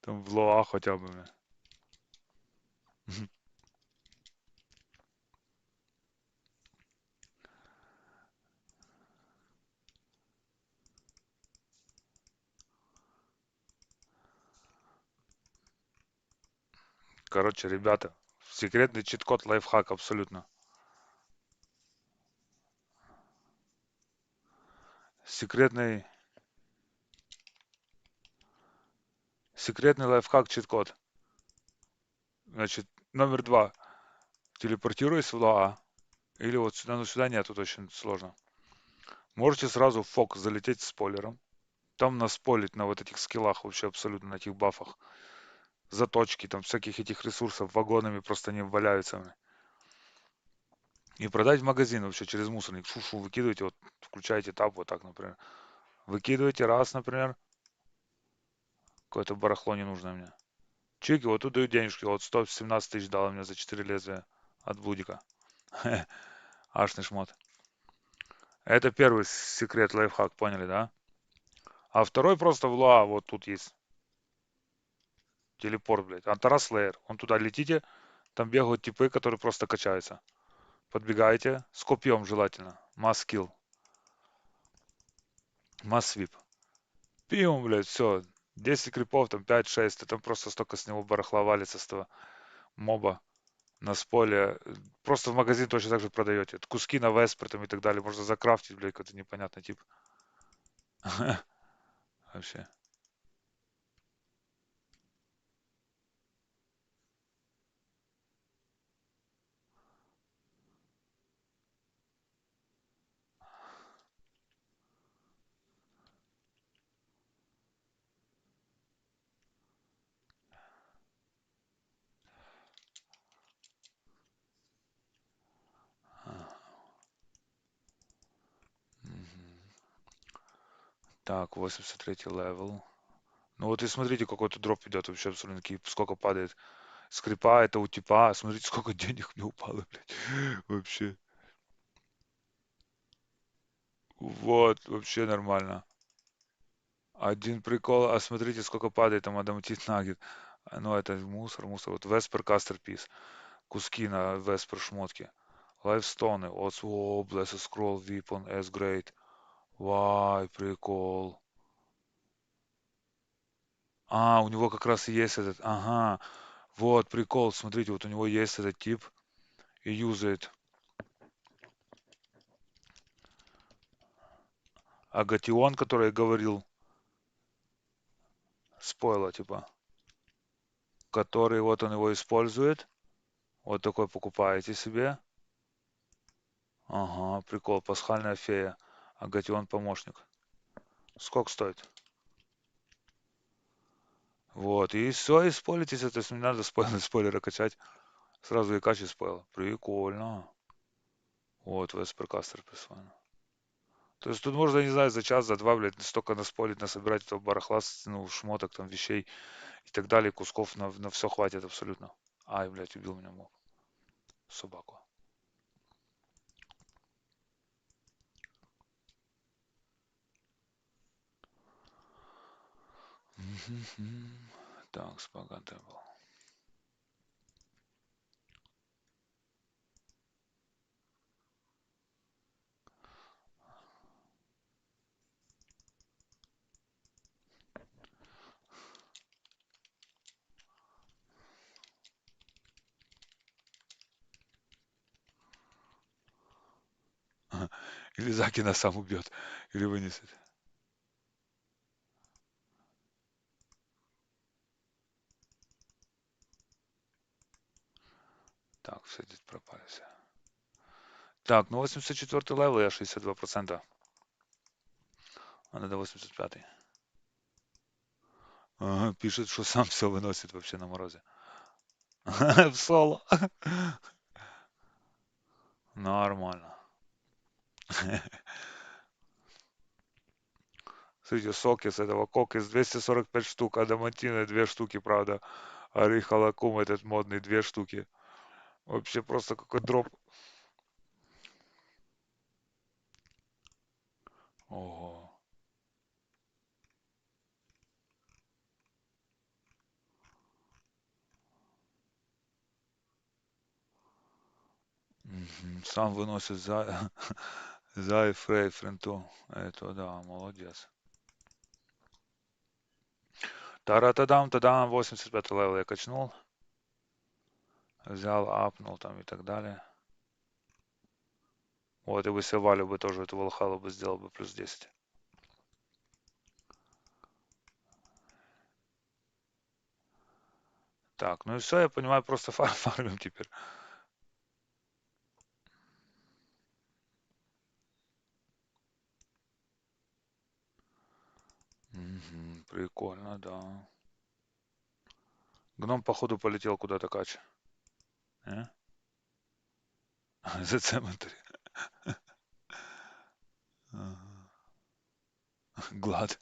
Там в Лоа хотя бы, бля. Короче, ребята, секретный чит-код лайфхак абсолютно. Секретный, секретный лайфхак чит-код. Значит, номер два. Телепортируясь в Лоа, или вот сюда, ну сюда нет, тут очень сложно. Можете сразу в фокус залететь с спойлером. Там наспойлить на вот этих скиллах вообще абсолютно, на этих бафах. Заточки, там всяких этих ресурсов вагонами просто не валяются. И продать в магазин вообще через мусорник. Фу-фу, выкидываете, вот включаете таб, вот так, например. Выкидываете раз, например, какое-то барахло ненужное мне. Чики, вот тут дают денежки, вот 117 тысяч дала мне за 4 лезвия от блудика. Ашный шмот. Это первый секрет лайфхак, поняли, да? А второй просто в Луа, вот тут есть телепорт, блядь. Антарас Лейер. Он туда летите, там бегают типы, которые просто качаются. Подбегаете, с копьем желательно. Масс скилл, масс свип. Пьем, блядь, все. 10 крипов, там 5-6, и там просто столько с него барахла валится, с этого моба на споле. Просто в магазин точно так же продаете. Куски на Веспер там и так далее. Можно закрафтить, блядь, какой-то непонятный тип. Вообще. Мгм. Так, 83 левел. Ну вот и смотрите, какой-то дроп идет вообще абсолютно, сколько падает. Скрипа, это у типа. Смотрите, сколько денег мне упало, блядь. Вообще. Вот, вообще нормально. Один прикол, а смотрите, сколько падает там адамантит нагет. Ну, это мусор, мусор. Вот Vesper Casterpiece. Куски на Vesper шмотки. Лайфстоны. Вот, о, Blessed Scroll, Weapon, S-Grade. Вай, прикол. А, у него как раз и есть этот, ага. Вот, прикол, смотрите, вот у него есть этот тип и юзает Агатион, который я говорил, спойла, типа, который вот он его использует. Вот такой покупаете себе. Ага, прикол, пасхальная фея. Агатион помощник. Сколько стоит? Вот, и все, исполитесь, то есть не надо спойлеры качать. Сразу и качать спойл. Прикольно. Вот, Весперкастер прислали. То есть тут можно, не знаю, за час, за два, блядь, столько наспорить, насобирать этого барахла, ну, шмоток, там, вещей и так далее, кусков на все хватит абсолютно. Ай, блядь, убил меня моб. Собаку. Так, спагатый был. Или Закина сам убьет, или вынесет. Так, все здесь пропали все. Так, ну 84 левел, я 62%. А надо 85. Ага, пишет, что сам все выносит вообще на морозе. В соло. Нормально. Смотрите, соки с этого кокис 245 штук, адамантины 2 штуки, правда. Орехолокум этот модный 2 штуки. Вообще просто какой дроп. Ого. Мгм. Сам выносит за, за и Фрей френту. Это да, молодец. Таратадам, тадам, 85 левел я качнул. Взял, апнул там и так далее. Вот, и бы Севалю бы тоже эту Волхалу бы сделал бы плюс 10. Так, ну и все, я понимаю, просто фармим теперь. Мгм, прикольно, да. Гном, походу, полетел куда-то кач. Э? За цементарь. Ага. Глад.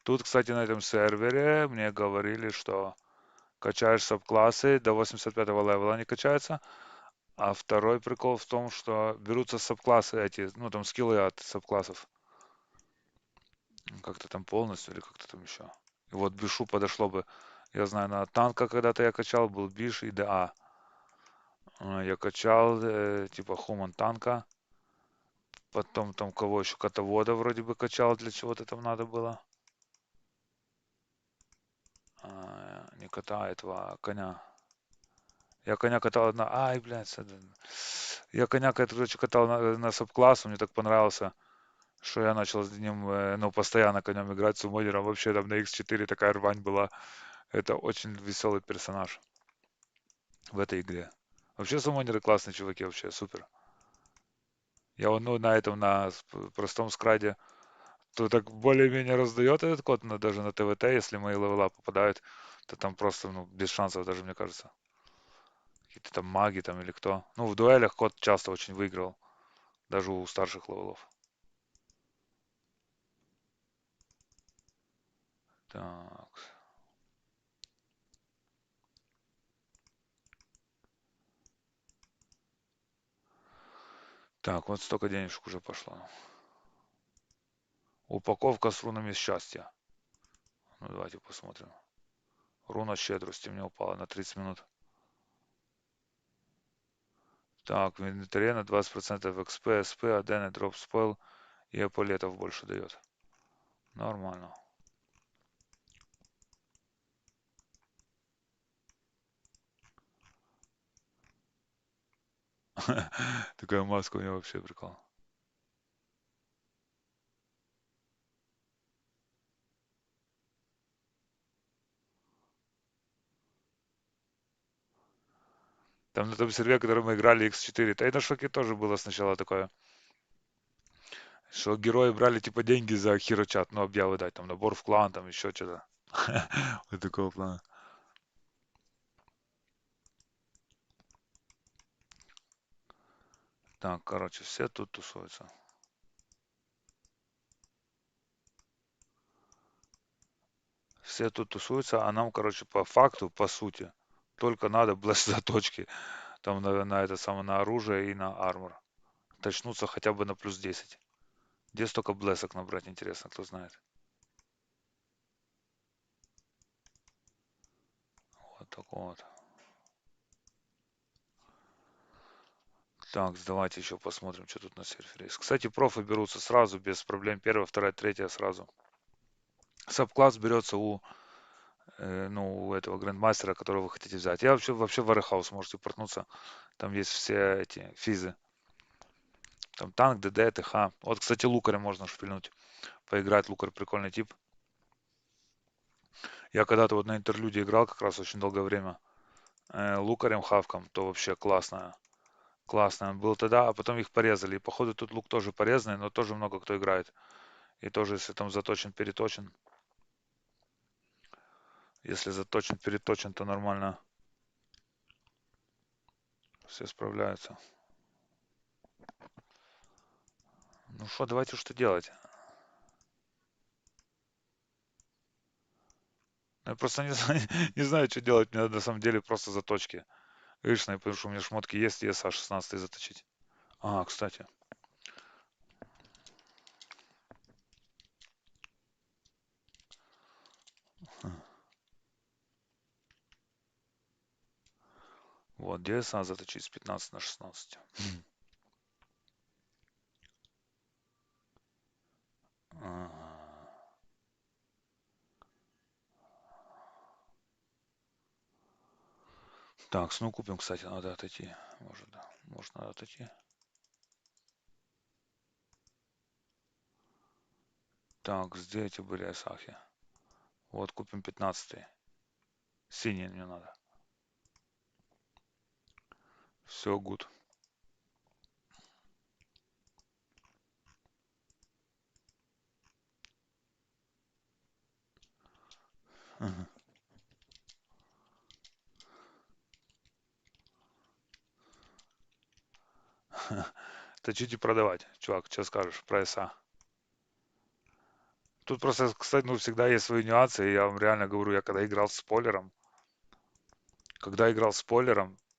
Тут, кстати, на этом сервере мне говорили, что качаешь сабклассы, до 85-го левела они качаются. А второй прикол в том, что берутся сабклассы эти, ну там скиллы от сабклассов. Как-то там полностью или как-то там еще. И вот Бишу подошло бы. Я знаю, на танка когда-то я качал, был Биш и ДА. Я качал типа Хуман танка. Потом там кого еще? Котовода вроде бы качал, для чего-то там надо было. Не кота, а этого коня. Я коня катал на... Ай, блядь. Я коня, короче, катал на сабкласс, мне так понравился, что я начал с ним, ну, постоянно конем играть, с суммонером. Вообще там на X4 такая рвань была. Это очень веселый персонаж в этой игре. Вообще суммонеры классные чуваки, вообще супер. Я вот, ну, на этом, на простом скраде, то так более-менее раздает этот код, даже на ТВТ, если мои левела попадают, то там просто, ну, без шансов даже, мне кажется. Какие-то там маги там или кто. Ну, в дуэлях кот часто очень выигрывал, даже у старших левелов. Так, так, вот столько денежек уже пошло. Упаковка с рунами счастья. Ну, давайте посмотрим. Руна щедрости мне упала на 30 минут. Так, в инвентаре на 20% XP, SP, ADN, дроп спел и эполетов больше дает. Нормально. Такая маска у него вообще прикол. Там на том сервере, который мы играли, X4, да и на шоке тоже было сначала такое, что герои брали типа деньги за хирочат, ну, объявы дать, там набор в клан, там еще что-то. Вот такого плана. Так, короче, все тут тусуются. Все тут тусуются, а нам, короче, по факту, по сути, только надо заточки там на это самое, на оружие и на армор. Точнуться хотя бы на плюс 10. Где столько блесок набрать, интересно, кто знает. Вот так вот. Так, давайте еще посмотрим, что тут на сервере есть. Кстати, профы берутся сразу, без проблем. Первая, вторая, третья сразу. Сабкласс берется у ну, у этого грандмастера, которого вы хотите взять. Я вообще в Warehouse можете портнуться. Там есть все эти физы. Там танк, ДД, ТХ. Вот, кстати, лукаря можно шпильнуть. Поиграть. Лукарь прикольный тип. Я когда-то вот на интерлюде играл как раз очень долгое время. Лукарем хавком, то вообще классно. Классно был тогда, а потом их порезали. И походу тут лук тоже порезанный, но тоже много кто играет. И тоже, если там заточен, переточен. Если заточен, переточен, то нормально. Все справляются. Ну что, давайте что делать? Я просто не знаю, не знаю, что делать. Мне надо на самом деле просто заточки. Видишь, потому что у меня шмотки есть, и СА-16 заточить. А, кстати. Вот, DSA заточить с 15 на 16. Ага. Так, ну купим, кстати, надо отойти. Может, да. Может, надо отойти. Так, где эти были Асахи? Вот, купим 15. Синий мне надо. Все, гуд. Точить и продавать. Чувак, что скажешь про СА? Тут просто, кстати, ну, всегда есть свои нюансы. И я вам реально говорю, я когда играл с спойлером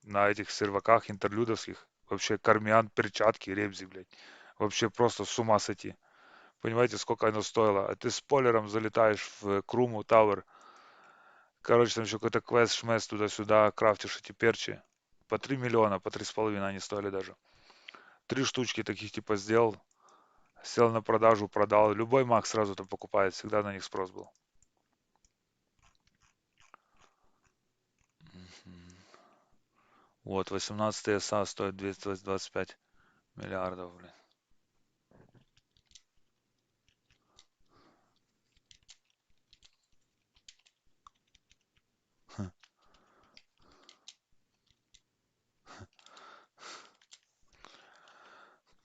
на этих серваках интерлюдовских, вообще кармян, перчатки, ребзи, блядь. Вообще просто с ума сойти. Понимаете, сколько оно стоило? А ты с спойлером залетаешь в Круму Тауэр. Короче, там еще какой-то квест, шмес туда-сюда, крафтишь эти перчи. По 3 миллиона, по 3,5 они стоили даже. Три штучки таких типа сделал. Сел на продажу, продал. Любой маг сразу там покупает. Всегда на них спрос был. Вот, 18 СА стоит 225 миллиардов, блин.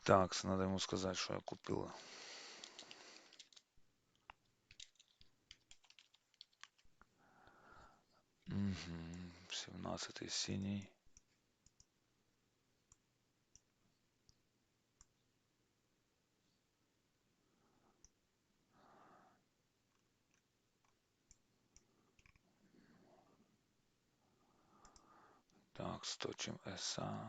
Так, надо ему сказать, что я купил. Угу. 17 синий. Так, сточим СА.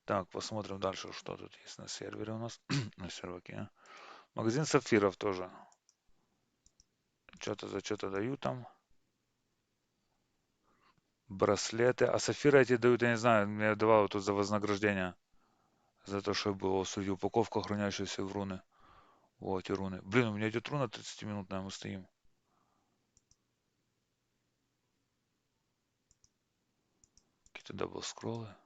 Так, посмотрим дальше, что тут есть на сервере у нас. На серваке. Магазин сапфиров тоже. Что-то за что-то дают там. Браслеты. А сапфиры эти дают, я не знаю, мне давало тут за вознаграждение. За то, что было судья упаковка, хранящаяся в руны. Вот эти руны. Блин, у меня идет руна 30-минутная, мы стоим. Какие-то дабл скроллы.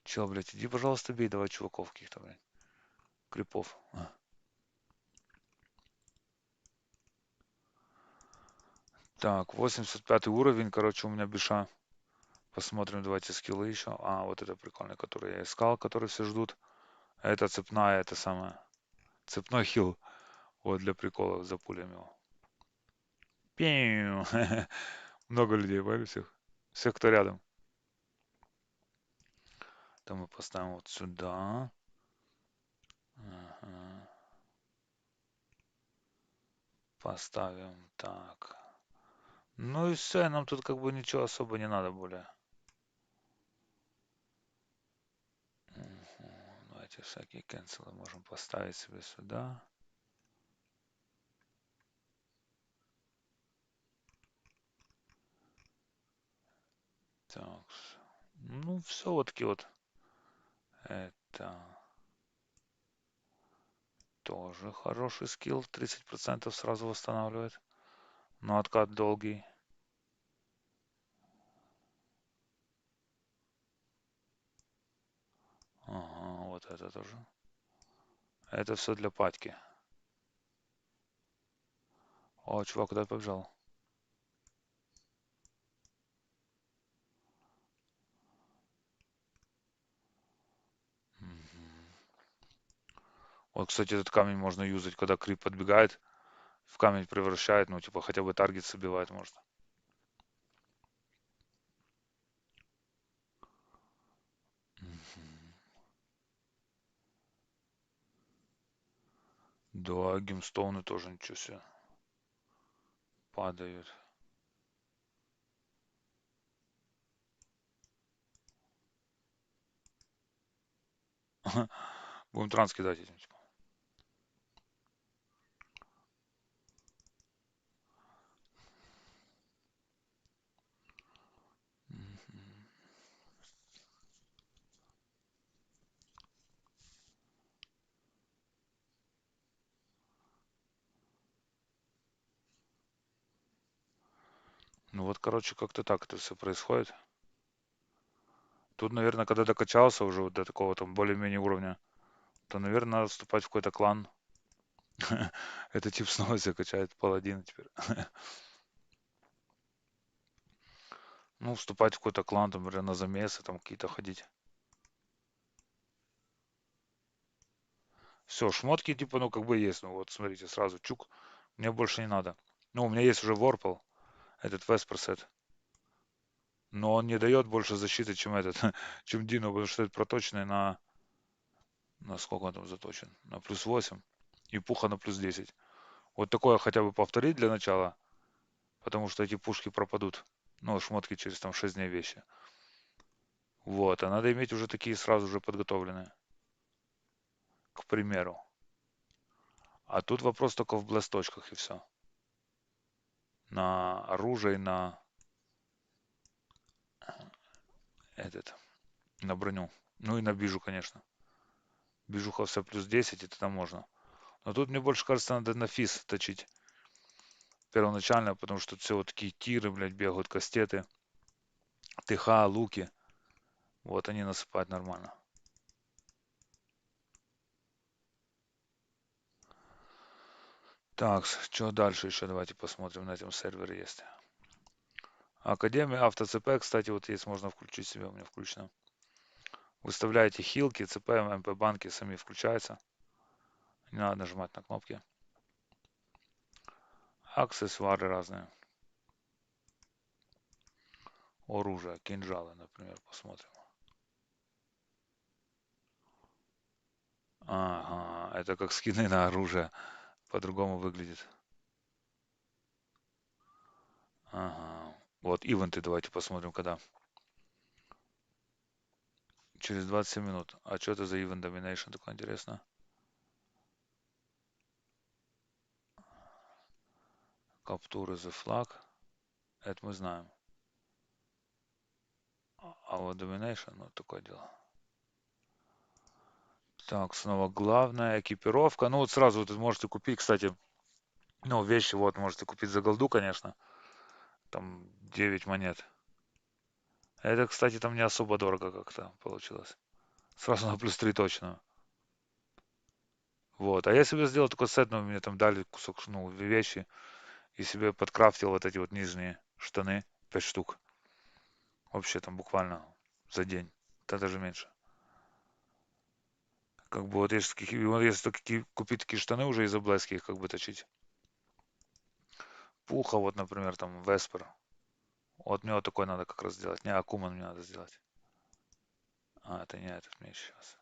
Чел, блядь, иди, пожалуйста, бей, давай чуваков каких-то, блядь. Крипов. Так, 85 уровень, короче, у меня биша. Посмотрим, давайте скиллы еще. А, вот это прикольный, который я искал, который все ждут. Это цепная, это самое. Цепной хил. Вот для прикола за пулями его. Пиу. Много людей, поняли всех? Всех, кто рядом. То мы поставим вот сюда. Ага. Поставим так. Ну и все, нам тут как бы ничего особо не надо более. Мгм. Давайте всякие канцелы можем поставить себе сюда. Так, ну все вот такие вот. Это тоже хороший скилл, 30% сразу восстанавливает. Но откат долгий. Ага, вот это тоже. Это все для патьки. О, чувак, куда побежал? Мгм. Вот, кстати, этот камень можно юзать, когда крип подбегает, в камень превращает, ну, типа, хотя бы таргет собивает можно. Мгм. Да, гемстоуны тоже ничего себе падают. Будем транс кидать этим, типа. Мгм. Ну вот, короче, как-то так это все происходит. Тут, наверное, когда докачался уже вот до такого там более-менее уровня, то, наверное, надо вступать в какой-то клан. Это тип снова себя качает паладина теперь. Ну, вступать в какой-то клан, там, например, на замесы, там какие-то ходить. Все, шмотки, типа, ну, как бы есть. Ну, вот, смотрите, сразу чук. Мне больше не надо. Ну, у меня есть уже Ворпл, этот Веспер сет. Но он не дает больше защиты, чем этот, чем Дино, потому что это проточный на сколько он там заточен? На +8. И пуха на +10. Вот такое хотя бы повторить для начала, потому что эти пушки пропадут. Ну, шмотки через там 6 дней вещи. Вот, а надо иметь уже такие сразу же подготовленные, к примеру. А тут вопрос только в бласточках и все. На оружие, на этот, на броню. Ну и на бижу, конечно. Бижуха все +10, и тогда можно. Но тут мне больше кажется, надо на физ точить первоначально, потому что тут все вот такие тиры, блядь, бегают, кастеты, ТХ, луки. Вот они насыпают нормально. Так, что дальше еще? Давайте посмотрим, на этом сервере есть. Академия автоЦП, кстати, вот есть, можно включить себе, у меня включено. Выставляете хилки, ЦП, МП банки сами включаются. Не надо нажимать на кнопки. Аксессуары разные. Оружие, кинжалы, например, посмотрим. Ага, это как скины на оружие. По-другому выглядит. Ага. Вот ивенты давайте посмотрим, когда. Через 27 минут. А что это за Event Domination? Такое интересно. Capture the flag. Это мы знаем. А вот Domination, ну, такое дело. Так, снова главная экипировка. Ну, вот сразу вот можете купить, кстати, ну, вещи вот можете купить за голду, конечно. Там 9 монет. Это, кстати, там не особо дорого как-то получилось. Сразу на +3 точно. Вот. А я себе сделал такой сет, но мне там дали кусок, ну, вещи. И себе подкрафтил вот эти вот нижние штаны. 5 штук. Вообще там буквально за день. Да даже меньше. Как бы вот если, вот если купить такие штаны уже из Облески, их как бы точить. Пуха, вот, например, там Веспер. Вот мне вот такой надо как раз сделать. Не, Акуман мне надо сделать. А, это не этот меч сейчас.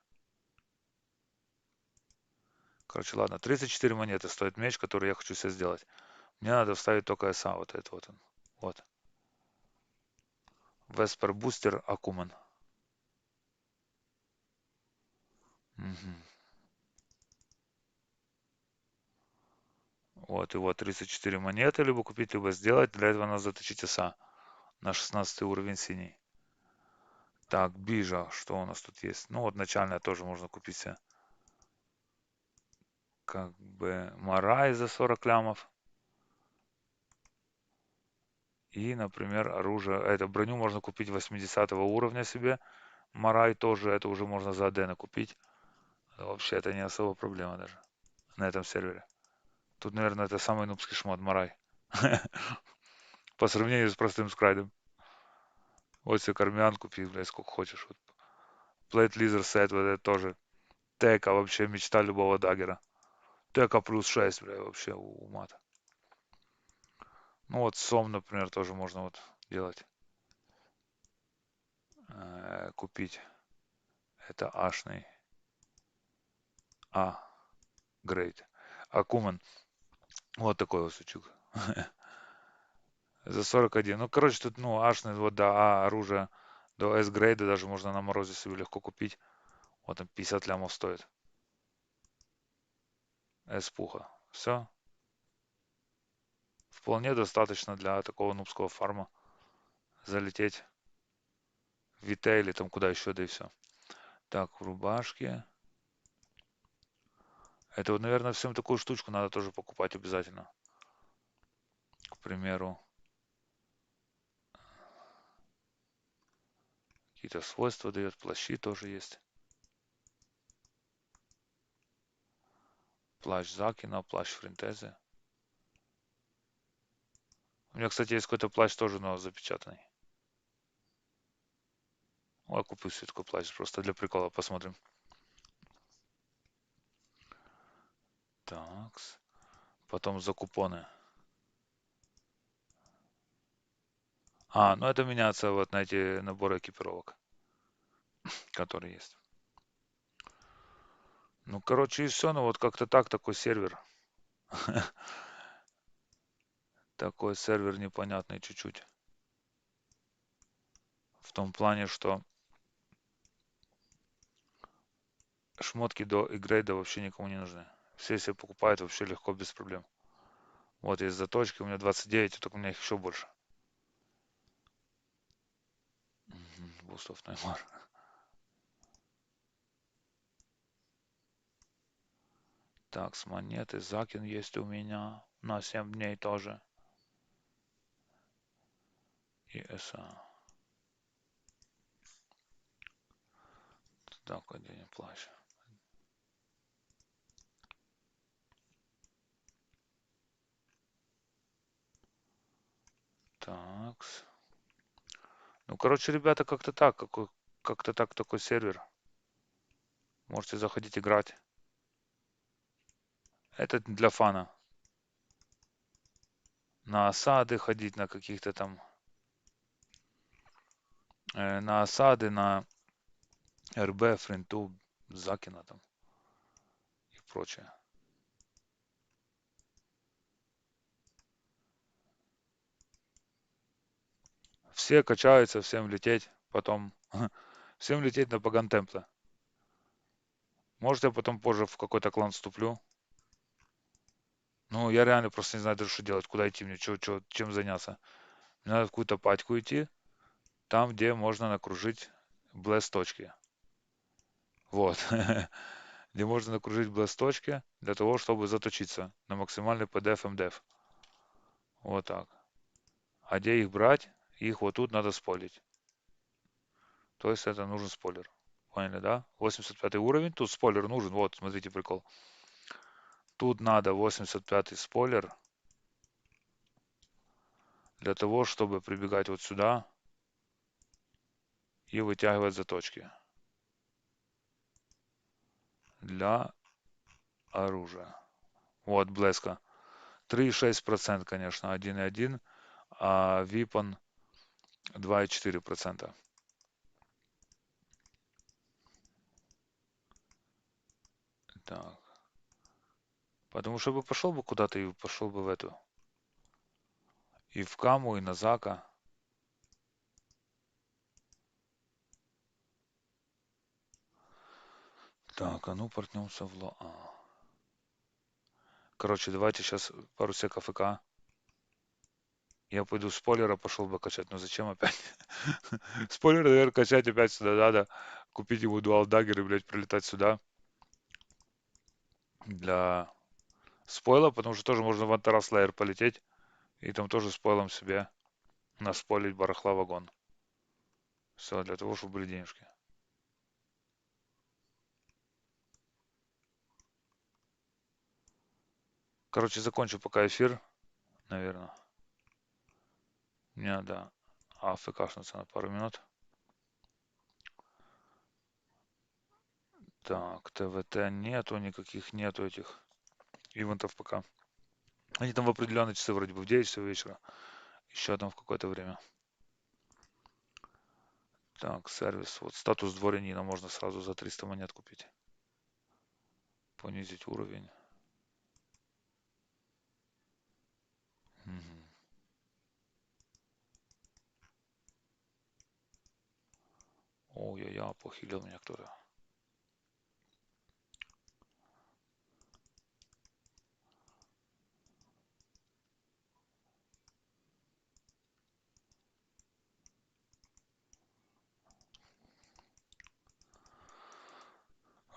Короче, ладно. 34 монеты стоит меч, который я хочу себе сделать. Мне надо вставить только СА. Вот это вот он. Вот. Веспер Бустер Акуман. Мгм. Вот, и вот 34 монеты, либо купить, либо сделать. Для этого надо заточить СА на 16 уровень синий. Так, бижа, что у нас тут есть? Ну вот начальная тоже можно купить себе. Как бы Марай за 40 лямов. И, например, оружие, это броню можно купить 80 уровня себе. Марай тоже, это уже можно за Адена купить. Вообще это не особо проблема даже на этом сервере. Тут, наверное, это самый нубский шмот Марай. По сравнению с простым скрайдом. Вот себе кармян купи, блядь, сколько хочешь. Вот. Plate Laser Set, вот это тоже. Тека вообще мечта любого даггера. Тека плюс 6, бля, вообще умат. Ну вот сом, например, тоже можно вот делать. Купить. Это ашный. А, грейд. Акумен. Вот такой вот сучок. За 41. Ну, короче, тут, ну, ашный, вот, да, оружие до S-грейда даже можно на морозе себе легко купить. Вот там 50 лямов стоит. S-пуха. Все. Вполне достаточно для такого нубского фарма. Залететь в Вита или там куда еще, да и все. Так, в рубашке. Это вот, наверное, всем такую штучку надо тоже покупать обязательно. К примеру, какие-то свойства дает. Плащи тоже есть. Плащ Закина, плащ Фринтезе. У меня, кстати, есть какой-то плащ тоже, но запечатанный. Ну, я куплю себе такой плащ, просто для прикола посмотрим. Так, потом за купоны. Ну это меняется вот на эти наборы экипировок, которые есть. Ну, короче, и все. Ну, вот как-то так, такой сервер. Такой сервер непонятный чуть-чуть. В том плане, что шмотки до игрейда вообще никому не нужны. Все себе покупают вообще легко, без проблем. Вот есть заточки, у меня 29, только у меня их еще больше. Бустов Неймар. Так, с монеты. Закин есть у меня на 7 дней тоже. И СА. Так, один плащ. Так. Ну, короче, ребята, как-то так. Как-то так такой сервер. Можете заходить играть. Это для фана. На осады ходить, на каких-то там... на осады, на РБ, Фринту, Закина там и прочее. Все качаются, всем лететь. Потом всем лететь на Паган Темпла. Может, я потом позже в какой-то клан вступлю. Ну, я реально просто не знаю даже, что делать, куда идти мне, чем заняться. Мне надо в какую-то патьку идти, там, где можно накружить блэс-точки. Вот. Где можно накружить блэс-точки для того, чтобы заточиться на максимальный PDF MDF. Вот так. А где их брать? Их вот тут надо спойлить. То есть это нужен спойлер. Поняли, да? 85 уровень, тут спойлер нужен. Вот, смотрите прикол. Тут надо 85 спойлер для того, чтобы прибегать вот сюда и вытягивать заточки для оружия. Вот, блеска. 3,6%, конечно, 1,1, а Випон 2,4%. Так. Потому что бы пошел бы куда-то и пошел бы в эту. И в Каму, и на Зака. Так, а ну портнемся в Лоа. Короче, давайте сейчас пару секов ИК. Я пойду спойлера пошел бы качать, но зачем опять? Спойлер, наверное, качать опять сюда надо. Купить ему дуал даггер и, блядь, прилетать сюда для спойла, потому что тоже можно в антарас полететь и там тоже спойлом себе наспойлить барахла вагон. Все для того, чтобы были денежки. Короче, закончу пока эфир, наверное. Мне надо АФКшнуться на пару минут. Так, ТВТ нету, никаких нету этих ивентов пока. Они там в определенные часы, вроде бы в 9 часов вечера, еще там в какое-то время. Так, сервис. Вот статус дворянина можно сразу за 300 монет купить. Понизить уровень. Мгм. Ой-ой-ой, похилил меня кто-то.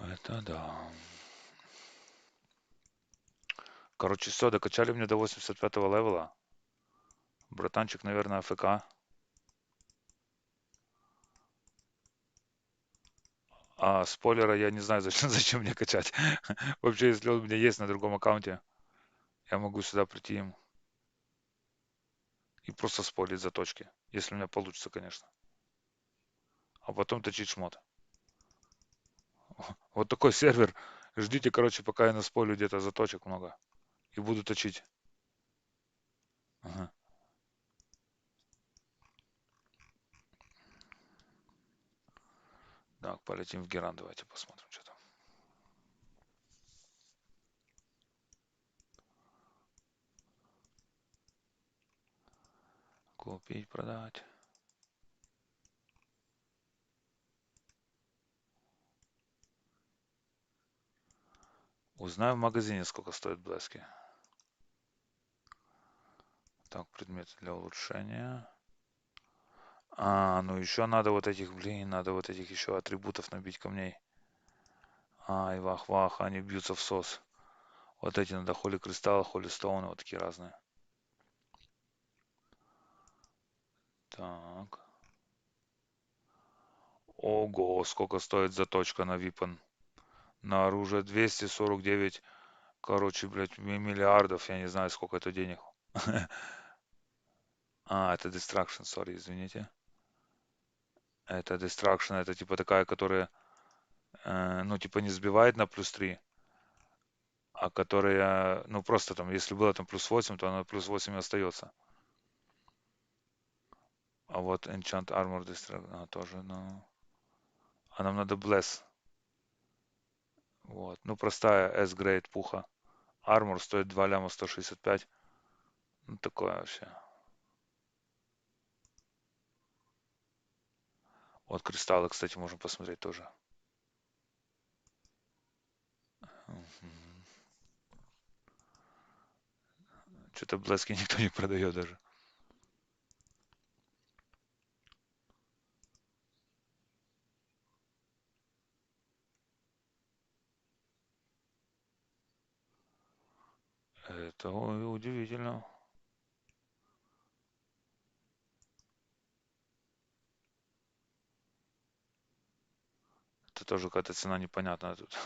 Это да. Короче, все, докачали мне до 85 левела. Братанчик, наверное, АФК. А спойлера я не знаю, зачем, зачем мне качать. Вообще, если он у меня есть на другом аккаунте, я могу сюда прийти им и просто спойлить заточки. Если у меня получится, конечно. А потом точить шмот. Вот такой сервер. Ждите, короче, пока я наспойлю где-то заточек много. И буду точить. Ага. Так, полетим в Геран. Давайте посмотрим, что там. Купить, продать. Узнаю в магазине, сколько стоит блески. Так, предметы для улучшения. Ну еще надо вот этих, блин, надо вот этих еще атрибутов набить камней. Ай, вах-вах, они бьются в сос. Вот эти надо холи кристалла, холи стоуна, вот такие разные. Так. Ого, сколько стоит заточка на Випан. На оружие 249, короче, блядь, миллиардов, я не знаю, сколько это денег. Это Destruction, сори, извините. Это Destruction, это типа такая, которая, ну, типа не сбивает на +3, а которая, ну, просто там, если было там +8, то она +8 и остается. А вот Enchant Armor Destruction, тоже, ну. А нам надо Bless. Вот. Ну, простая S-Grade пуха. Armor стоит 2 ляма 165. Ну, такое вообще. Вот кристаллы, кстати, можно посмотреть тоже. Что-то блески никто не продает даже. Это удивительно. Это тоже какая-то цена непонятная тут.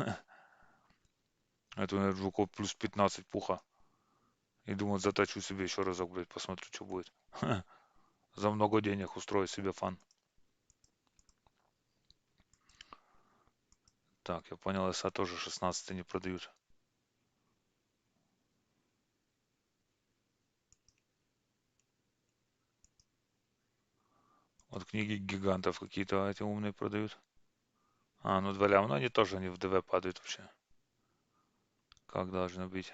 Это, наверное, жуков плюс 15 пуха. И думаю, заточу себе еще разок, блядь, посмотрю, что будет. За много денег устрою себе фан. Так, я понял, СА тоже 16 не продают. Вот книги гигантов какие-то эти умные продают. Ну 2 ляма, но они тоже они в ДВ падают вообще. Как должно быть.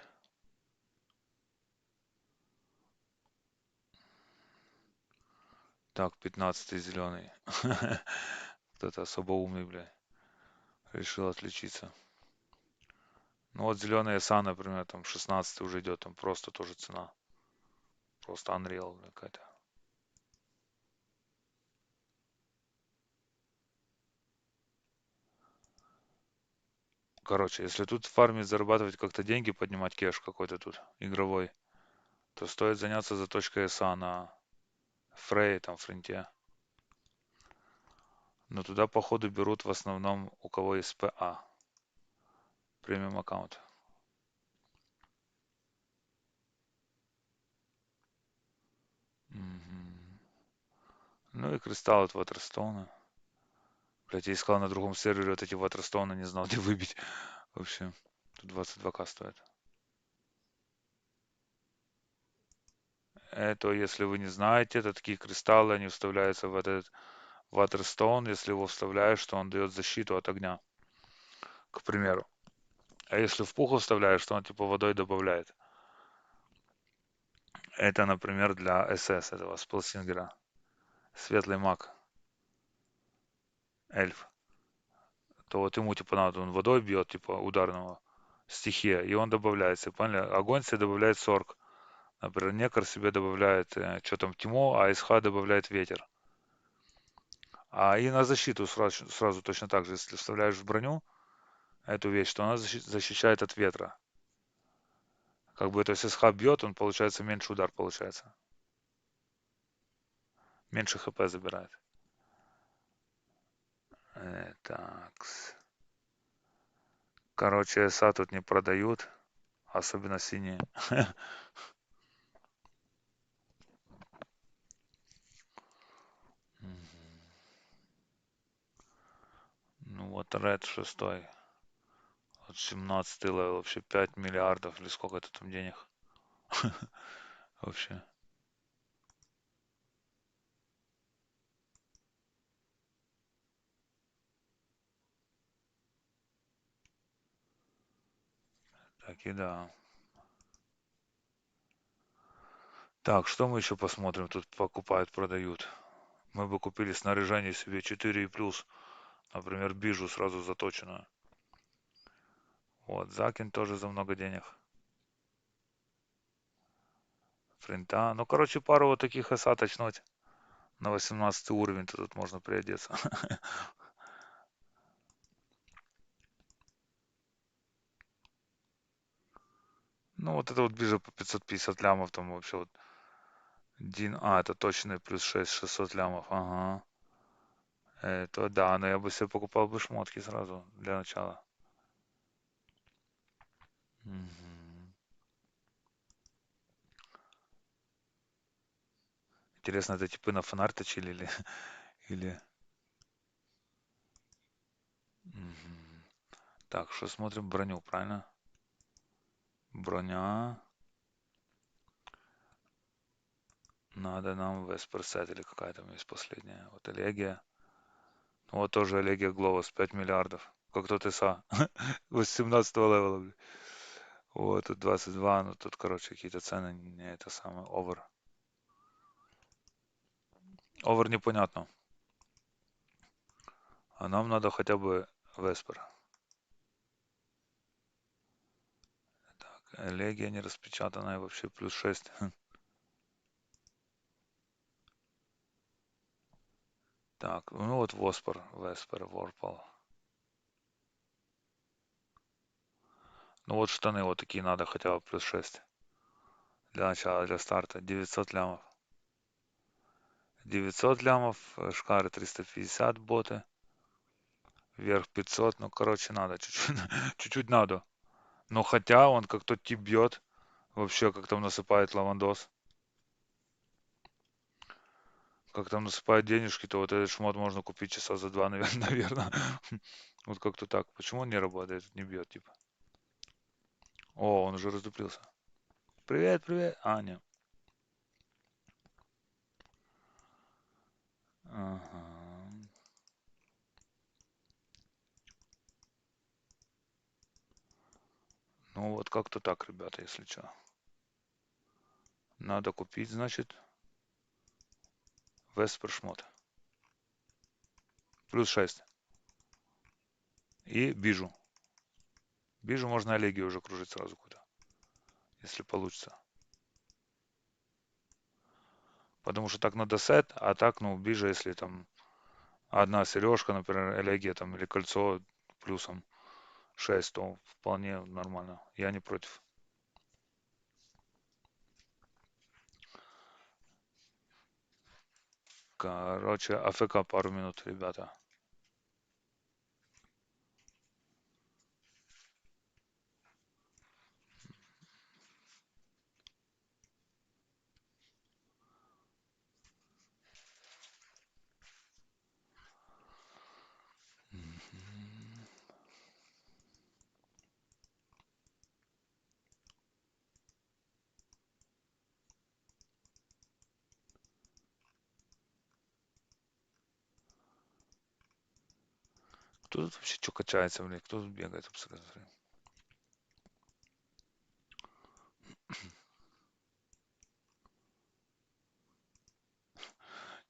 Так, 15-й зеленый. Кто-то особо умный, бля. Решил отличиться. Ну вот зеленый СА, например, там 16 уже идет, там просто тоже цена. Просто Unreal какая-то. Короче, если тут фармить, зарабатывать как-то деньги, поднимать кэш какой-то тут игровой, то стоит заняться за .sa на Фрей, там, френте. Но туда, походу, берут в основном у кого есть ПА, премиум аккаунт. Мгм. Ну и кристалл от Waterstone. Блять, я искал на другом сервере вот эти Waterstone, не знал, где выбить. Вообще, тут 22к стоит. Это, если вы не знаете, это такие кристаллы, они вставляются в этот Waterstone. Если его вставляешь, то он дает защиту от огня, к примеру. А если в пуху вставляешь, то он типа водой добавляет. Это, например, для СС, этого Спелсингера. Светлый маг, эльф. То вот ему типа надо, он водой бьет, типа ударного стихия, и он добавляется. Поняли? Огонь себе добавляет сорг. Например, Некр себе добавляет, что там, тьму, а СХ добавляет ветер. А и на защиту сразу точно так же, если вставляешь в броню эту вещь, то она защищает от ветра. Как бы, то есть СХ бьет, он получается меньше удар получается. Меньше хп забирает. Так. Короче, СА тут не продают, особенно синие. Ну вот Red 6. Вот 17 левел, вообще 5 миллиардов или сколько это там денег. Вообще. Так и да. Так, что мы еще посмотрим? Тут покупают, продают. Мы бы купили снаряжение себе 4 и плюс. Например, бижу сразу заточенную. Вот, Закин тоже за много денег. Фринта. Ну, короче, пару вот таких эса точнуть на 18 уровень, то тут можно приодеться. Ну, вот это вот бижа по 550 лямов, там вообще вот. Это точный плюс 6, 600 лямов, ага. Это да, но я бы себе покупал бы шмотки сразу для начала. Мгм. Интересно, это типы на фонарь точили или... или... Мгм. Так, что смотрим? Броню, правильно? Броня. Надо нам Весперсет или какая там есть последняя. Вот Элегия. Ну, вот тоже Элегия Глобус, 5 миллиардов. Как тот ИСа. 18 левела. Блин. Вот, тут 22, ну тут, короче, какие-то цены не это самое, овер. Овер непонятно. А нам надо хотя бы Веспер. Так, Элегия не распечатанная вообще, плюс 6. Так, ну вот Воспер, Веспер, Ворпал. Ну вот штаны вот такие надо хотя бы плюс 6. Для начала, для старта. 900 лямов. 900 лямов, шкары 350 боты. Вверх 500, ну короче надо чуть-чуть, чуть-чуть надо. Но хотя он как тот тип бьет, вообще как там насыпает лавандос, как там насыпает денежки, то вот этот шмот можно купить часа за два, наверное. Вот как-то так. Почему он не работает, не бьет, типа? О, он уже раздуплился. Привет, привет. А, нет. Ага. Ну вот как-то так, ребята, если что. Надо купить, значит, Веспер шмот. Плюс 6. И бижу. Бижу можно Олеги уже кружить сразу куда, если получится. Потому что так надо сет, а так, ну, ближе, если там одна сережка, например, элегия там или кольцо плюсом 6, то вполне нормально. Я не против. Короче, АФК пару минут, ребята. Кто тут вообще что качается, блядь? Кто тут бегает? Посмотри.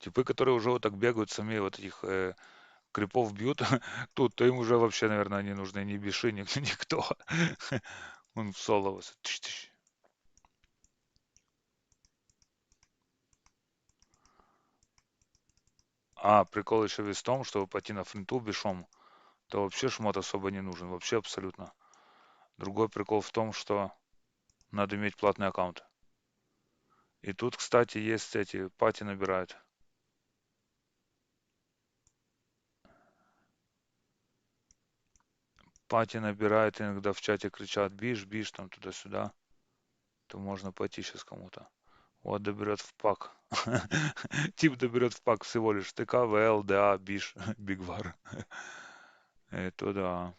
Типы, которые уже вот так бегают, сами вот этих крипов бьют, тут, то им уже вообще, наверное, не нужны ни биши, ни, никто. Он в соло. А, прикол еще весь в том, чтобы пойти на фринту бишом, то вообще шмот особо не нужен, вообще абсолютно. Другой прикол в том, что надо иметь платный аккаунт. И тут, кстати, есть эти, пати набирают. Пати набирают, иногда в чате кричат биш, биш, там туда-сюда. То можно пойти сейчас кому-то. Вот доберет в пак. Тип доберет в пак всего лишь ТК, ВЛ, ДА, биш, Бигвар. Это да.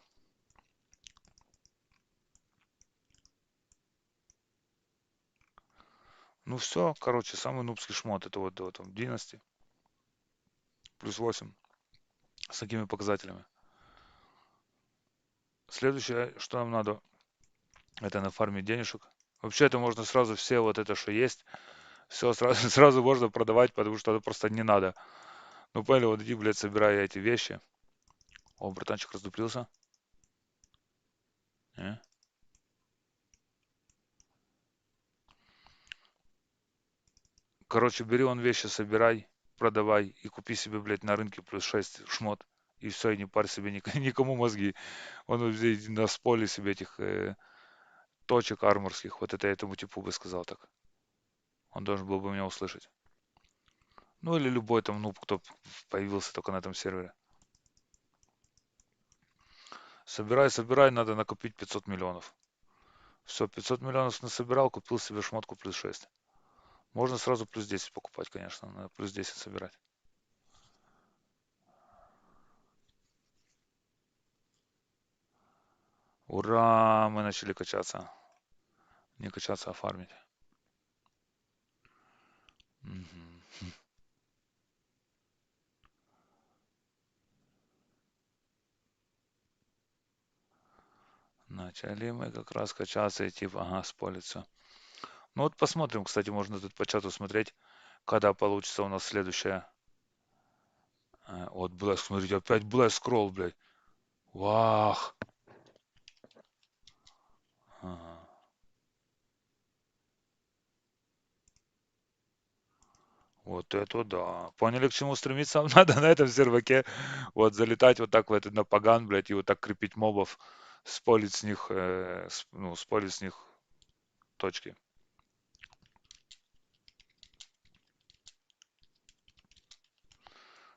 Ну все, короче, самый нубский шмот это вот там Dynasty. Плюс 8. С такими показателями. Следующее, что нам надо, это на фарме денежек. Вообще это можно сразу все вот это, что есть, все сразу, сразу можно продавать, потому что это просто не надо. Ну поняли, вот иди, блядь, собирай эти вещи. О, братанчик раздуплился. Не? Короче, бери он вещи, собирай, продавай и купи себе, блядь, на рынке плюс 6 шмот. И все, и не парь себе никому мозги. Он вот здесь на споле себе этих точек арморских. Вот это я этому типу бы сказал так. Он должен был бы меня услышать. Ну или любой там нуб, кто появился только на этом сервере. Собирай, собирай, надо накопить 500 миллионов. Все, 500 миллионов насобирал, купил себе шмотку плюс 6. Можно сразу плюс 10 покупать, конечно, надо плюс 10 собирать. Ура, мы начали качаться. Не качаться, а фармить. Мгм. Начали мы как раз качаться и типа, ага, спалится. Ну вот посмотрим, кстати, можно тут по чату смотреть, когда получится у нас следующая. Вот, блэк, смотрите, опять блэк скролл, блядь. Вах. Ага. Вот это да. Поняли, к чему стремиться? Нам надо на этом серваке вот залетать вот так в этот на паган, блядь, и вот так крепить мобов, спалить с них, ну, спалить с них точки.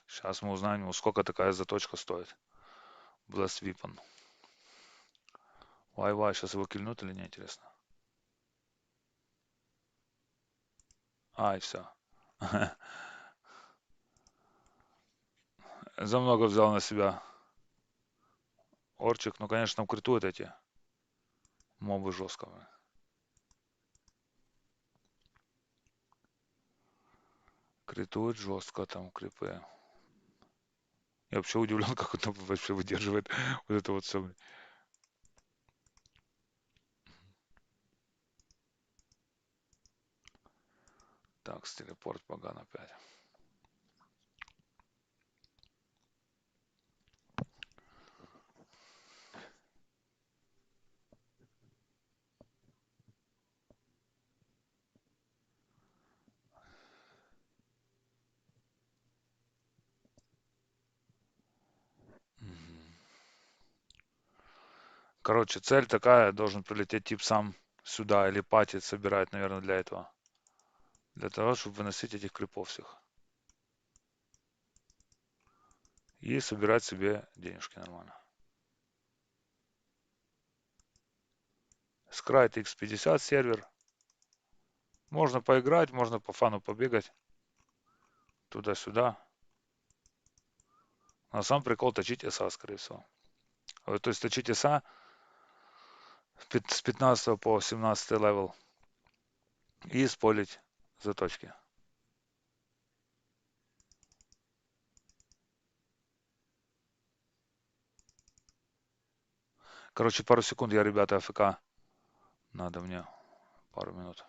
Сейчас мы узнаем, ну, сколько такая заточка стоит. Blast Weapon. Вай-вай, сейчас его кильнут или не, интересно? А, и все. За много взял на себя. Орчик, ну, конечно, там критуют эти мобы жестко. Критуют жестко там крипы. Я вообще удивлен, как он там вообще выдерживает вот это вот все. Так, с телепорт поган опять. Короче, цель такая, должен прилететь тип сам сюда или пати собирать, наверное, для этого. Для того, чтобы выносить этих крипов всех. И собирать себе денежки нормально. Scryte X50 сервер. Можно поиграть, можно по фану побегать. Туда-сюда. А сам прикол точить SA, скорее всего. То есть точить SA с 15 по 17 левел. И спорить заточки. Короче, пару секунд, я, ребята, АФК. Надо мне пару минут.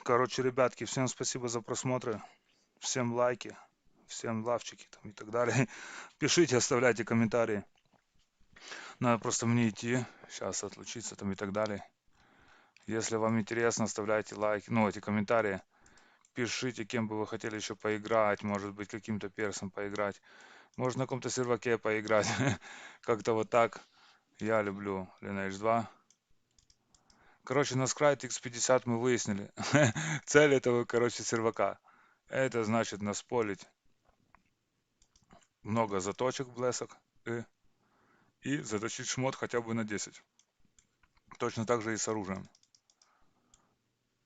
Короче, ребятки, всем спасибо за просмотры. Всем лайки, всем лавчики там и так далее. Пишите, оставляйте комментарии. Надо просто мне идти, сейчас отлучиться там и так далее. Если вам интересно, оставляйте лайки, ну, эти комментарии. Пишите, кем бы вы хотели еще поиграть, может быть, каким-то персом поиграть. Может, на каком-то серваке поиграть. Как-то вот так. Я люблю Lineage 2. Короче, на Scryte X50 мы выяснили. Цель этого, короче, сервака. Это значит наспорить много заточек, блесок и заточить шмот хотя бы на 10. Точно так же и с оружием.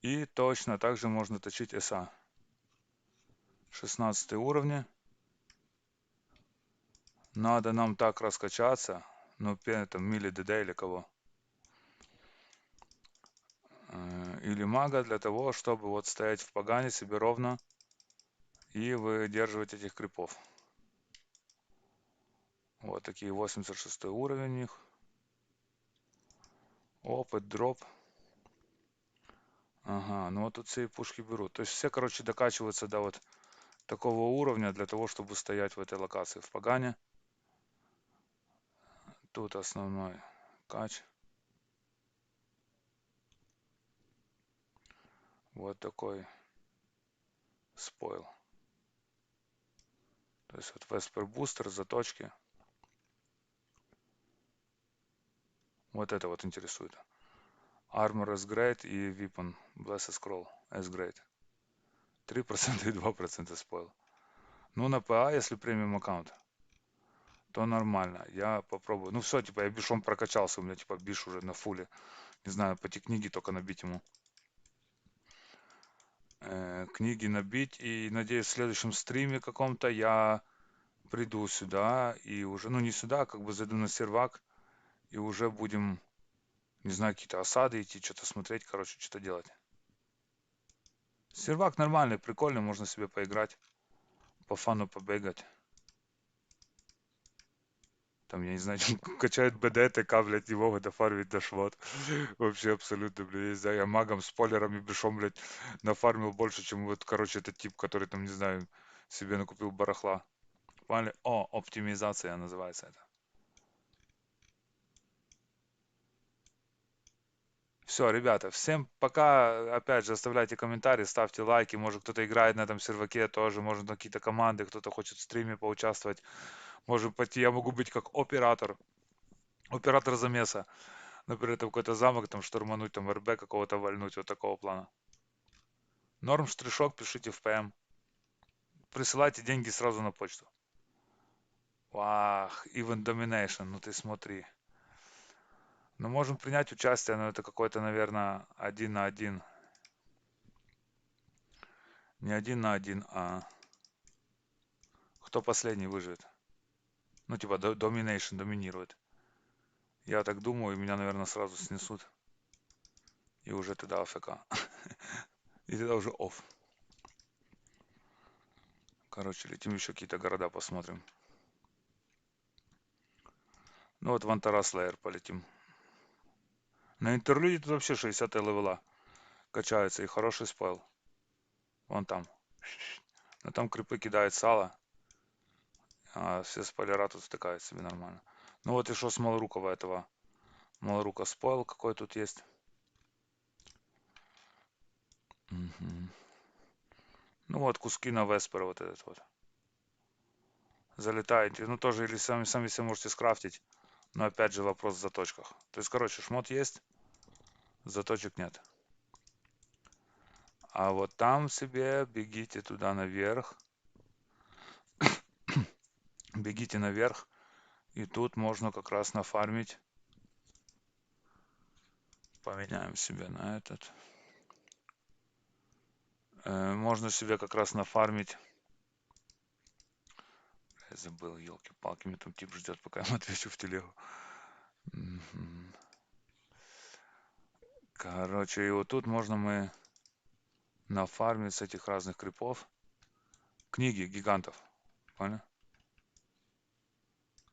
И точно так же можно точить SA. 16 уровни. Надо нам так раскачаться. Ну, там, мили ДД или кого. Или мага для того, чтобы вот стоять в погане себе ровно и выдерживать этих крипов. Вот такие 86 уровень у них. Опыт, дроп. Ага, ну вот тут все и пушки берут. То есть все, короче, докачиваются до вот такого уровня для того, чтобы стоять в этой локации в погане. Тут основной кач. Вот такой спойл. То есть вот Vesper Booster, заточки. Вот это вот интересует. Armor S-Grade и Weapon Blessed Scroll S-Grade. 3% и 2% спойл. Ну, на ПА, если премиум аккаунт, то нормально. Я попробую. Ну, все, типа, я бишом прокачался, у меня, типа, биш уже на фуле. Не знаю, по книги только набить ему. Книги набить. И, надеюсь, в следующем стриме каком-то я приду сюда и уже, ну, не сюда, а как бы зайду на сервак и уже будем, не знаю, какие-то осады идти, что-то смотреть, короче, что-то делать. Сервак нормальный, прикольный, можно себе поиграть, по фану побегать. Там, я не знаю, качает БД, ТК, блядь, не могут дофармить дошвот. Вообще абсолютно, блядь, не знаю, я магом, спойлером и бешом, блядь, нафармил больше, чем вот, короче, этот тип, который там, не знаю, себе накупил барахла. Поняли? О, оптимизация называется это. Все, ребята, всем пока. Опять же, оставляйте комментарии, ставьте лайки. Может, кто-то играет на этом серваке тоже, может, на какие-то команды, кто-то хочет в стриме поучаствовать. Может пойти, я могу быть как оператор, оператор замеса. Например, там какой-то замок, там штурмануть, там РБ какого-то вальнуть, вот такого плана. Норм штришок пишите в ПМ. Присылайте деньги сразу на почту. Вах, Event Domination, ну ты смотри. Ну, можем принять участие, но это какой-то, наверное, один на один. Не один на один, а кто последний выживет. Ну, типа, Domination доминирует. Я так думаю, и меня, наверное, сразу снесут. И уже тогда АФК. И тогда уже офф. Короче, летим еще какие-то города посмотрим. Ну вот в Антараслэйр полетим. На интерлюде тут вообще 60 левела качается и хороший спел. Вон там. Но там крипы кидает сало, а все спойлера тут стыкают себе нормально. Ну вот и что с Малорукова этого. Малорука спойл какой тут есть. Мгм. Ну вот куски на Веспер вот этот вот. Залетаете. Ну тоже или сами себе можете скрафтить. Но опять же вопрос в заточках. То есть, короче, шмот есть, заточек нет. А вот там себе бегите туда наверх. Бегите наверх. И тут можно как раз нафармить. Поменяем себе на этот. Можно себе как раз нафармить. Я забыл, елки-палки, меня там тип ждет, пока я ему отвечу в телегу. Мгм. Короче, и вот тут можно мы нафармить с этих разных крипов. Книги гигантов. Понял?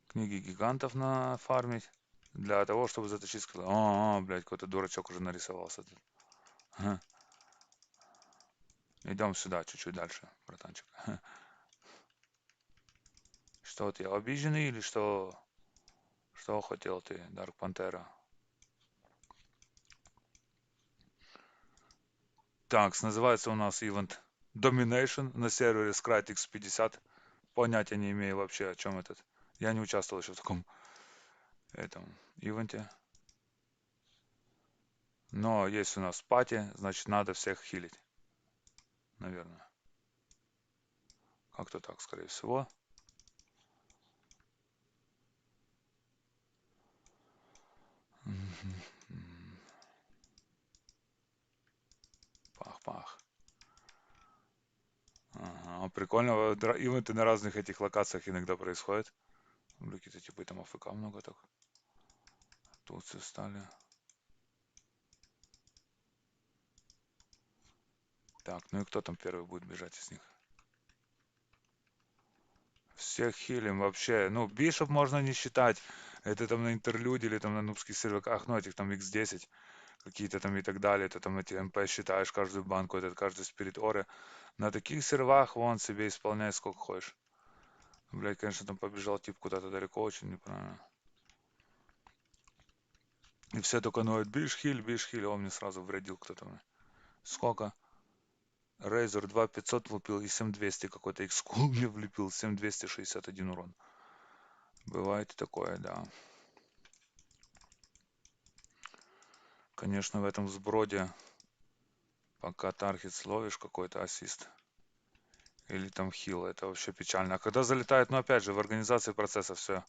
Книги гигантов нафармить. Для того, чтобы затащить скилл. Блядь, какой-то дурачок уже нарисовался тут. Ага. Идем сюда, чуть-чуть дальше, братанчик. Что ты, обиженный или что? Что хотел ты, Дарк Пантера? Так, называется у нас Event Domination на сервере Scrytix 50. Понятия не имею вообще, о чем этот. Я не участвовал еще в таком этом ивенте. Но есть у нас пати, значит надо всех хилить, наверное. Как-то так, скорее всего. Пах-пах. Ага, прикольно. Ивенты на разных этих локациях иногда происходят. Какие-то типа там АФК много так. Тут все стали. Так, ну и кто там первый будет бежать из них? Всех хилим вообще. Ну, бишоп можно не считать. Это там на интерлюде или там на нубских серверах. Ну, этих там X10 какие-то там и так далее. Это там эти МП считаешь каждую банку, этот каждый спирит оры. На таких сервах вон себе исполняй сколько хочешь. Блять, конечно, там побежал тип куда-то далеко, очень неправильно. И все только ноют, бишь хиль, он мне сразу вредил кто-то мне. Сколько? Razer 2500 влупил и 7200 какой-то X-Cool мне влепил, 7261 урон. Бывает и такое, да. Конечно, в этом сброде, пока таргет словишь какой-то ассист, Или там хил, это вообще печально. А когда залетает, ну опять же, в организации процесса все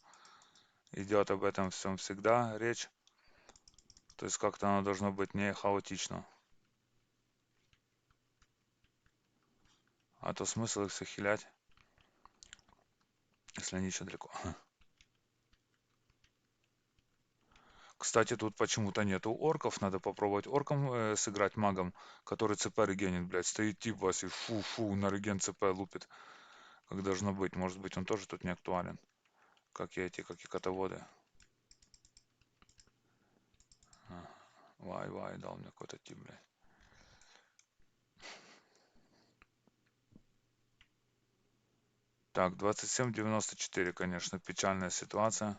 идет об этом всем всегда речь. То есть как-то оно должно быть не хаотично. А то смысл их всех хилять, если они еще далеко. Кстати, тут почему-то нету орков. Надо попробовать орком сыграть магом, который ЦП регенит, блядь. Стоит тип вас и фу-фу на реген ЦП лупит. Как должно быть. Может быть, он тоже тут не актуален. Как и эти, как и котоводы. А, Вай, дал мне какой-то тип, блядь. Так, 27,94, конечно, печальная ситуация.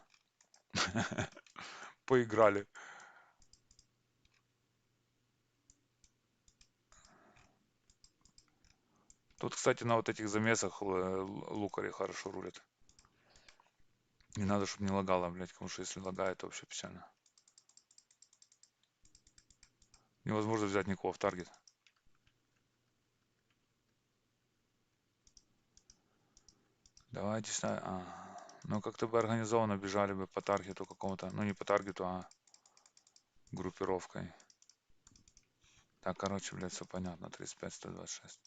Поиграли. Тут, кстати, на вот этих замесах лукари хорошо рулят. Не надо, чтобы не лагало, блядь, потому что если лагает, то вообще печально. Невозможно взять никого в таргет. Давайте ставим. Ну, как-то бы организованно бежали бы по таргету какому-то. Ну, не по таргету, а группировкой. Так, короче, блядь, все понятно. 35, 126.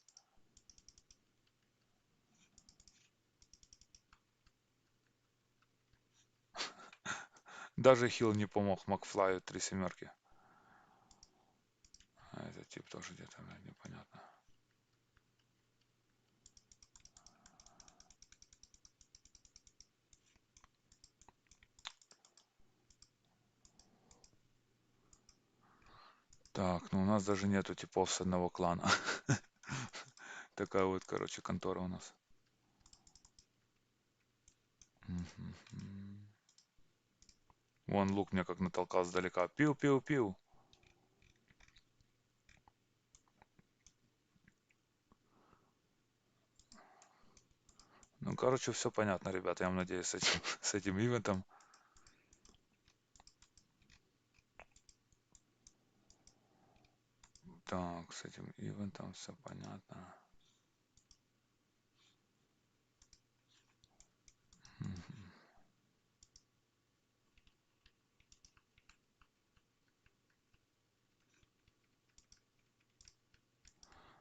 Даже хил не помог Макфлаю 3 семерки. А этот тип тоже где-то, блядь, непонятно. Так, ну у нас даже нету типов с одного клана. Такая вот, короче, контора у нас. Мгм. Вон лук мне как натолкал сдалека. Пиу-пиу-пиу. Ну, короче, все понятно, ребята, я надеюсь, с этим, с этим ивентом. Так, с этим ивентом все понятно. Мгм.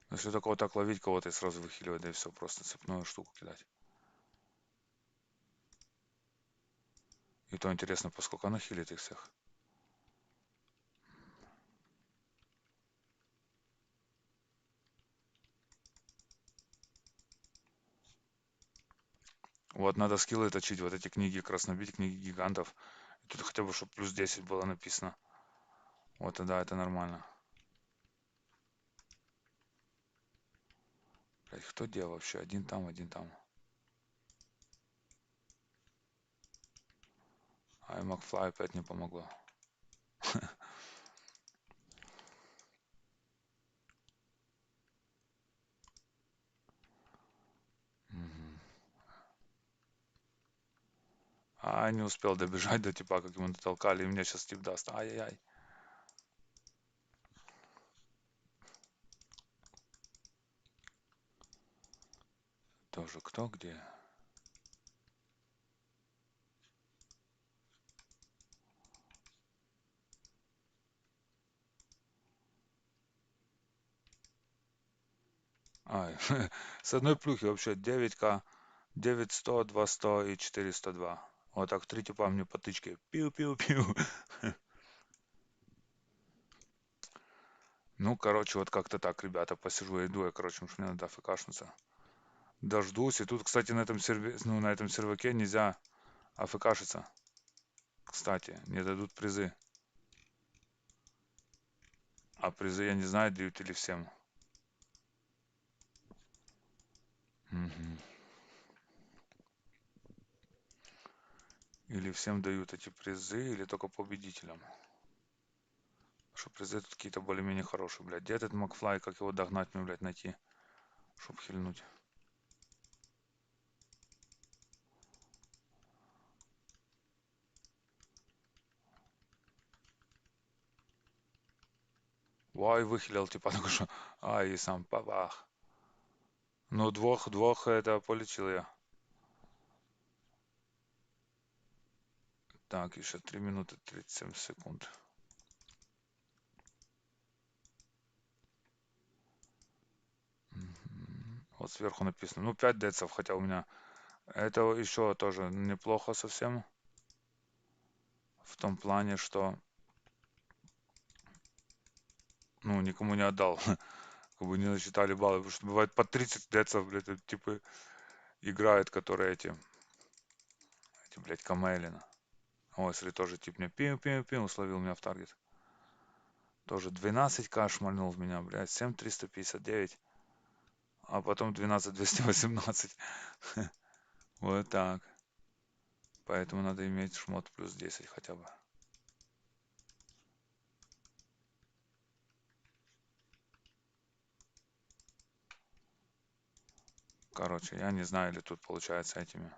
Ну, если только вот так ловить кого-то и сразу выхиливать, да и все, просто цепную штуку кидать. И то интересно, поскольку она хилит их всех. Вот надо скиллы точить, вот эти книги, краснобить, книги гигантов. И тут хотя бы, чтобы плюс 10 было написано. Вот тогда это нормально. Блять, кто где вообще? Один там, один там. А и Макфлай опять не помогло. Мгм. А, не успел добежать до типа, как ему дотолкали, и мне сейчас тип даст. Ай-яй-яй. Тоже кто где? Ай, с одной плюхи вообще 9К, 900, 200 и 402. Вот так три типа мне по тычке. Пиу-пиу-пиу. Ну, короче, вот как-то так, ребята, посижу, я иду, я, короче, потому что мне надо афкашнуться. Дождусь. И тут, кстати, на этом ну, на этом серваке нельзя афкашиться. Кстати, мне дадут призы. А призы, я не знаю, дают или всем. Мгм. Или всем дают эти призы, или только победителям. Что призы тут какие-то более-менее хорошие, блядь. Где этот Макфлай, как его догнать мне, блядь, найти, чтоб хильнуть. Вай, выхилил, типа, только что. Ай, и сам бабах. Ну, двух это полечил я. Так, еще 3 минуты 37 секунд. Вот сверху написано. Ну, 5 децов, хотя у меня это еще тоже неплохо совсем. В том плане, что, ну, никому не отдал. Как бы не насчитали баллы. Потому что бывает по 30 децов, блядь, это, типа, играют, которые блядь, Камелина. Ой, если тоже тип мне пиу-пиу-пиу словил меня в таргет. Тоже 12к шмальнул в меня, блядь, 7359. А потом 12218. Вот так. Поэтому надо иметь шмот плюс 10 хотя бы. Короче, я не знаю, или тут получается этими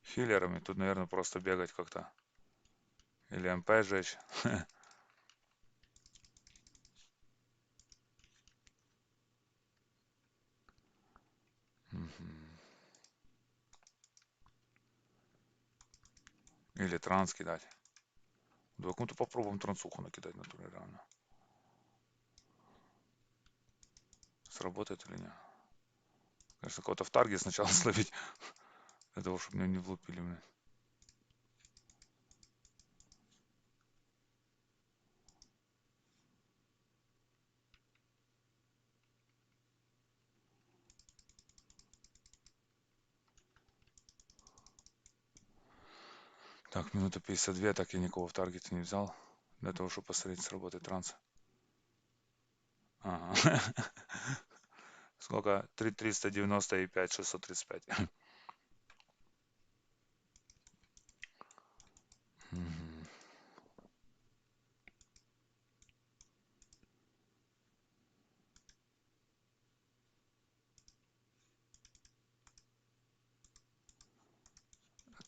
хиллерами. Тут, наверное, просто бегать как-то. Или МП жечь. Или транс кидать. Да кому-то попробуем трансуху накидать на туре реально. Сработает или нет? Конечно, кого-то в тарге сначала словить. Для того, чтобы меня не влупили, блин. Так, минута 52, так я никого в таргете не взял. Для того, чтобы посмотреть, сработает транс. Ага. Сколько? 390 и 5 635. Мгм.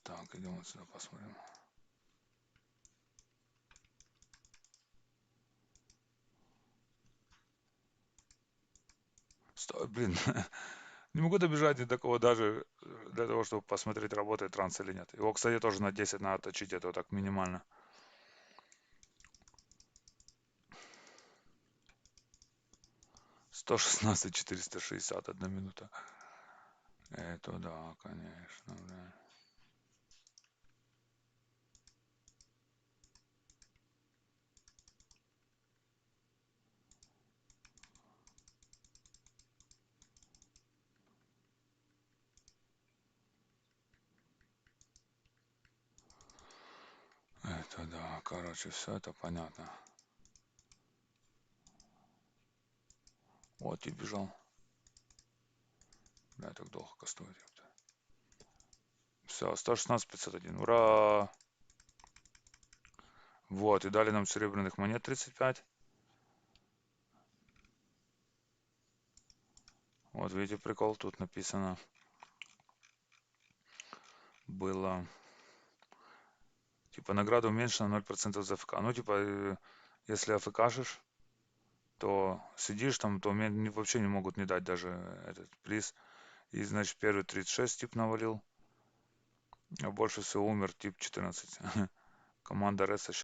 Так, идем вот сюда посмотрим. Стой, блин. Не могу добежать ни до кого даже для того, чтобы посмотреть, работает транс или нет. Его, кстати, тоже на 10 надо точить, это вот так минимально. 116 460, 1 минута. Это да, конечно, бля. Это да, короче, все это понятно. Вот и бежал. Бля, так долго кастует, ёпта. Все, 116 501. Ура! Вот, и дали нам серебряных монет 35. Вот, видите, прикол, тут написано было, типа, награда уменьшена 0% за АФК. Ну, типа, если АФКшишь, то сидишь там, то мне вообще не могут не дать даже этот приз. И, значит, первый 36 тип навалил, а больше всего умер тип 14. Команда РС